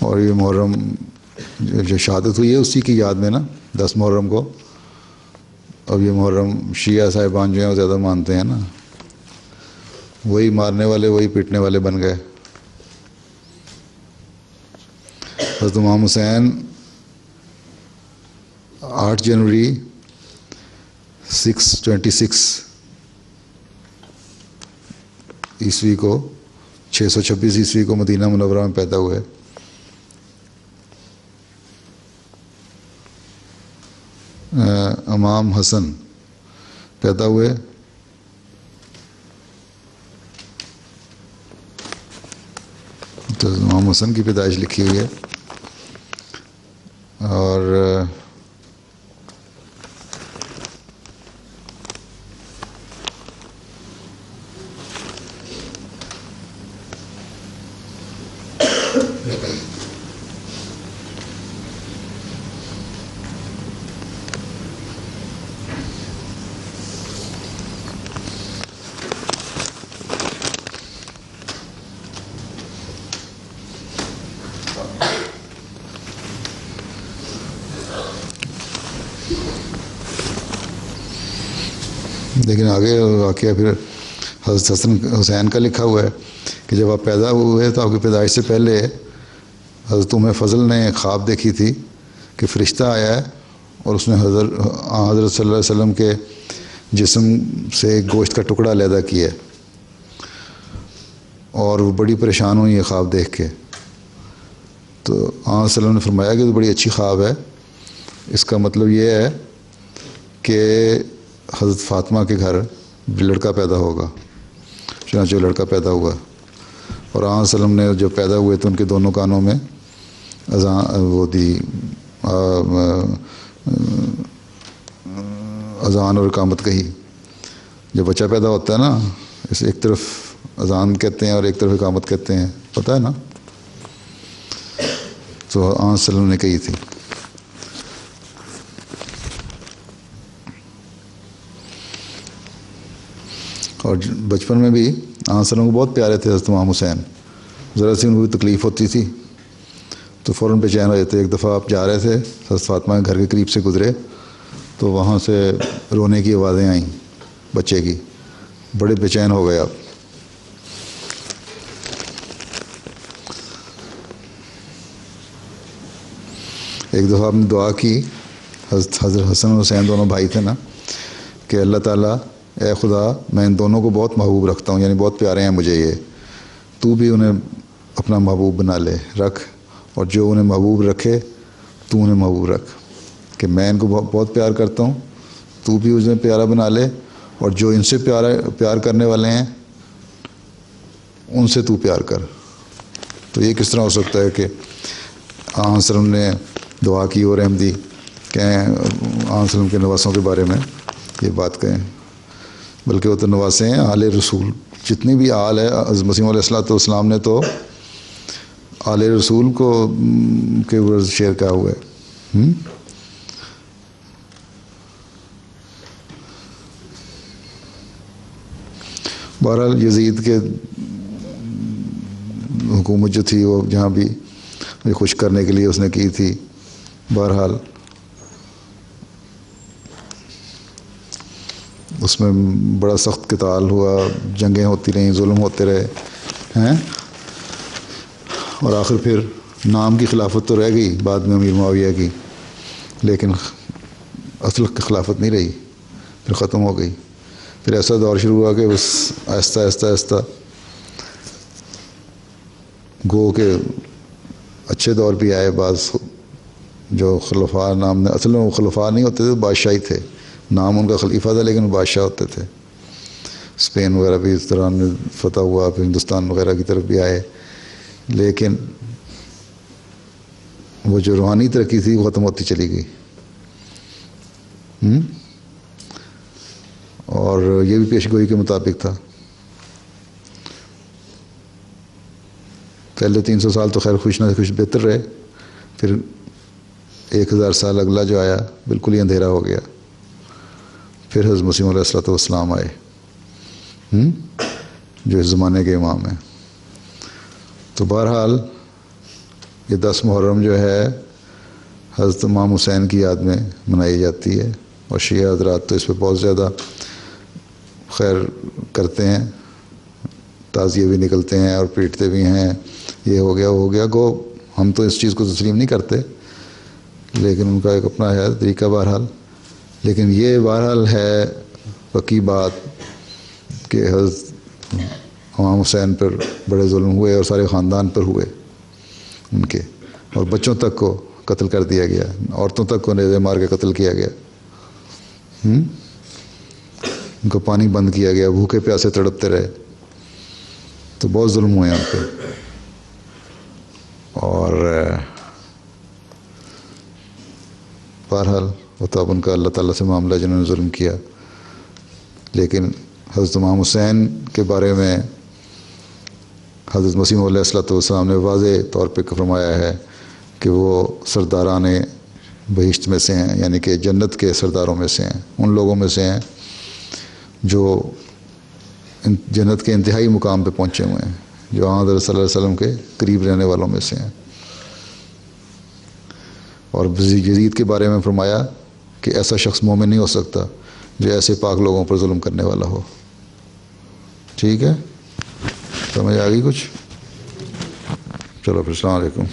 اور یہ محرم جو شہادت ہوئی ہے اسی کی یاد میں نا 10 محرم کو. اب یہ محرم شیعہ صاحبان جو ہیں وہ زیادہ مانتے ہیں نا، وہی مارنے والے وہی پیٹنے والے بن گئے. حضرت امام حسین 8 جنوری 626 عیسوی کو 626 عیسوی کو مدینہ منورہ میں پیدا ہوئے. امام حسن پیدا ہوئے تو امام حسن کی پیدائش لکھی ہوئی ہے. اور لیکن آگے واقعہ پھر حضرت حسن حسین کا لکھا ہوا ہے کہ جب آپ پیدا ہوئے تو آپ کی پیدائش سے پہلے حضرت فضل نے خواب دیکھی تھی کہ فرشتہ آیا ہے اور اس نے حضرت صلی اللہ علیہ وسلم کے جسم سے ایک گوشت کا ٹکڑا علیحدہ کیا ہے، اور وہ بڑی پریشان ہوئی یہ خواب دیکھ کے. تو صلی اللہ علیہ وسلم نے فرمایا کہ تو بڑی اچھی خواب ہے، اس کا مطلب یہ ہے کہ حضرت فاطمہ کے گھر لڑکا پیدا ہوگا. چنانچہ لڑکا پیدا ہوا، اور صلی اللہ علیہ وسلم نے جب پیدا ہوئے تو ان کے دونوں کانوں میں اذان اور اقامت کہی. جب بچہ پیدا ہوتا ہے نا، اس ایک طرف اذان کہتے ہیں اور ایک طرف اقامت کہتے ہیں، پتہ ہے نا. تو صلی اللہ علیہ وسلم نے کہی تھی. اور بچپن میں بھی صلی اللہ علیہ وسلم کو بہت پیارے تھے حضرت امام حسین. ذرا سی ان کو بھی تکلیف ہوتی تھی تو فوراً بے چین ہو جاتے. ایک دفعہ آپ جا رہے تھے، حضرت فاطمہ کے گھر کے قریب سے گزرے تو وہاں سے رونے کی آوازیں آئیں بچے کی، بڑے بے چین ہو گئے آپ۔ ایک دفعہ آپ نے دعا کی، حضرت حسن اور حسین دونوں بھائی تھے نا، کہ اللہ تعالیٰ اے خدا میں ان دونوں کو بہت محبوب رکھتا ہوں، یعنی بہت پیارے ہیں مجھے یہ، تو بھی انہیں اپنا محبوب بنا لے، رکھ، اور جو انہیں محبوب رکھے تو انہیں محبوب رکھ، کہ میں ان کو بہت پیار کرتا ہوں، تو بھی انہیں پیارا بنا لے، اور جو ان سے پیار کرنے والے ہیں ان سے تو پیار کر۔ تو یہ کس طرح ہو سکتا ہے کہ آن وسلم نے دعا کی اور احمدی کہیں آن وسلم کے نواسوں کے بارے میں یہ بات کہیں؟ بلکہ وہ تو نواسے ہیں آل رسول، جتنی بھی آل ہے، حضرت مسیح علیہ الصلوۃ والسلام نے تو آل رسول کو کے ورد شیئر کیا ہوا ہے۔ بہرحال یزید کے حکومت جو تھی وہ جہاں بھی خوش کرنے کے لیے اس نے کی تھی، بہرحال اس میں بڑا سخت قتال ہوا، جنگیں ہوتی رہیں، ظلم ہوتے رہے ہیں، اور آخر پھر نام کی خلافت تو رہ گئی بعد میں امیر معاویہ کی، لیکن اصل خلافت نہیں رہی، پھر ختم ہو گئی۔ پھر ایسا دور شروع ہوا کہ بس آہستہ آہستہ آہستہ گو کہ اچھے دور بھی آئے، بعض جو خلفاء نام نے، اصل میں وہ خلفاء نہیں ہوتے تھے، بادشاہ ہی تھے، نام ان کا خلیفہ تھا لیکن وہ بادشاہ ہوتے تھے۔ اسپین وغیرہ بھی اس طرح میں فتح ہوا، پھر ہندوستان وغیرہ کی طرف بھی آئے، لیکن وہ جو روحانی ترقی تھی وہ ختم ہوتی چلی گئی۔ اور یہ بھی پیش گوئی کے مطابق تھا۔ پہلے 300 سال تو خیر خوش نہ خوش بہتر رہے، پھر 1000 سال اگلا جو آیا بالکل ہی اندھیرا ہو گیا، پھر حضرت مسیح علیہ الصلوۃ والسلام آئے جو اس زمانے کے امام ہیں۔ تو بہرحال یہ 10 محرم جو ہے حضرت امام حسین کی یاد میں منائی جاتی ہے، اور شیعہ حضرات تو اس پہ بہت زیادہ خیر کرتے ہیں، تعزیے بھی نکلتے ہیں اور پیٹتے بھی ہیں، یہ ہو گیا وہ ہو گیا، گو ہم تو اس چیز کو تسلیم نہیں کرتے، لیکن ان کا ایک اپنا ہے طریقہ بہرحال۔ لیکن یہ بہرحال ہے پکی بات کہ حضرت امام حسین پر بڑے ظلم ہوئے، اور سارے خاندان پر ہوئے ان کے، اور بچوں تک کو قتل کر دیا گیا، عورتوں تک کو نیزے مار کے قتل کیا گیا، ان کو پانی بند کیا گیا، بھوکے پیاسے تڑپتے رہے، تو بہت ظلم ہوئے ان پہ۔ اور بہرحال وہ تو اب ان کا اللہ تعالیٰ سے معاملہ جنہوں نے ظلم کیا، لیکن حضرت امام حسین کے بارے میں حضرت مسیح علیہ الصلوۃ والسلام نے واضح طور پہ فرمایا ہے کہ وہ سرداران بہشت میں سے ہیں، یعنی کہ جنت کے سرداروں میں سے ہیں، ان لوگوں میں سے ہیں جو جنت کے انتہائی مقام پہ پہنچے ہوئے ہیں، جو حضرت صلی اللہ علیہ وسلم کے قریب رہنے والوں میں سے ہیں۔ اور یزید کے بارے میں فرمایا کہ ایسا شخص مومن نہیں ہو سکتا جو ایسے پاک لوگوں پر ظلم کرنے والا ہو۔ ٹھیک ہے، سمجھ آ گئی کچھ؟ چلو پھر السلام علیکم۔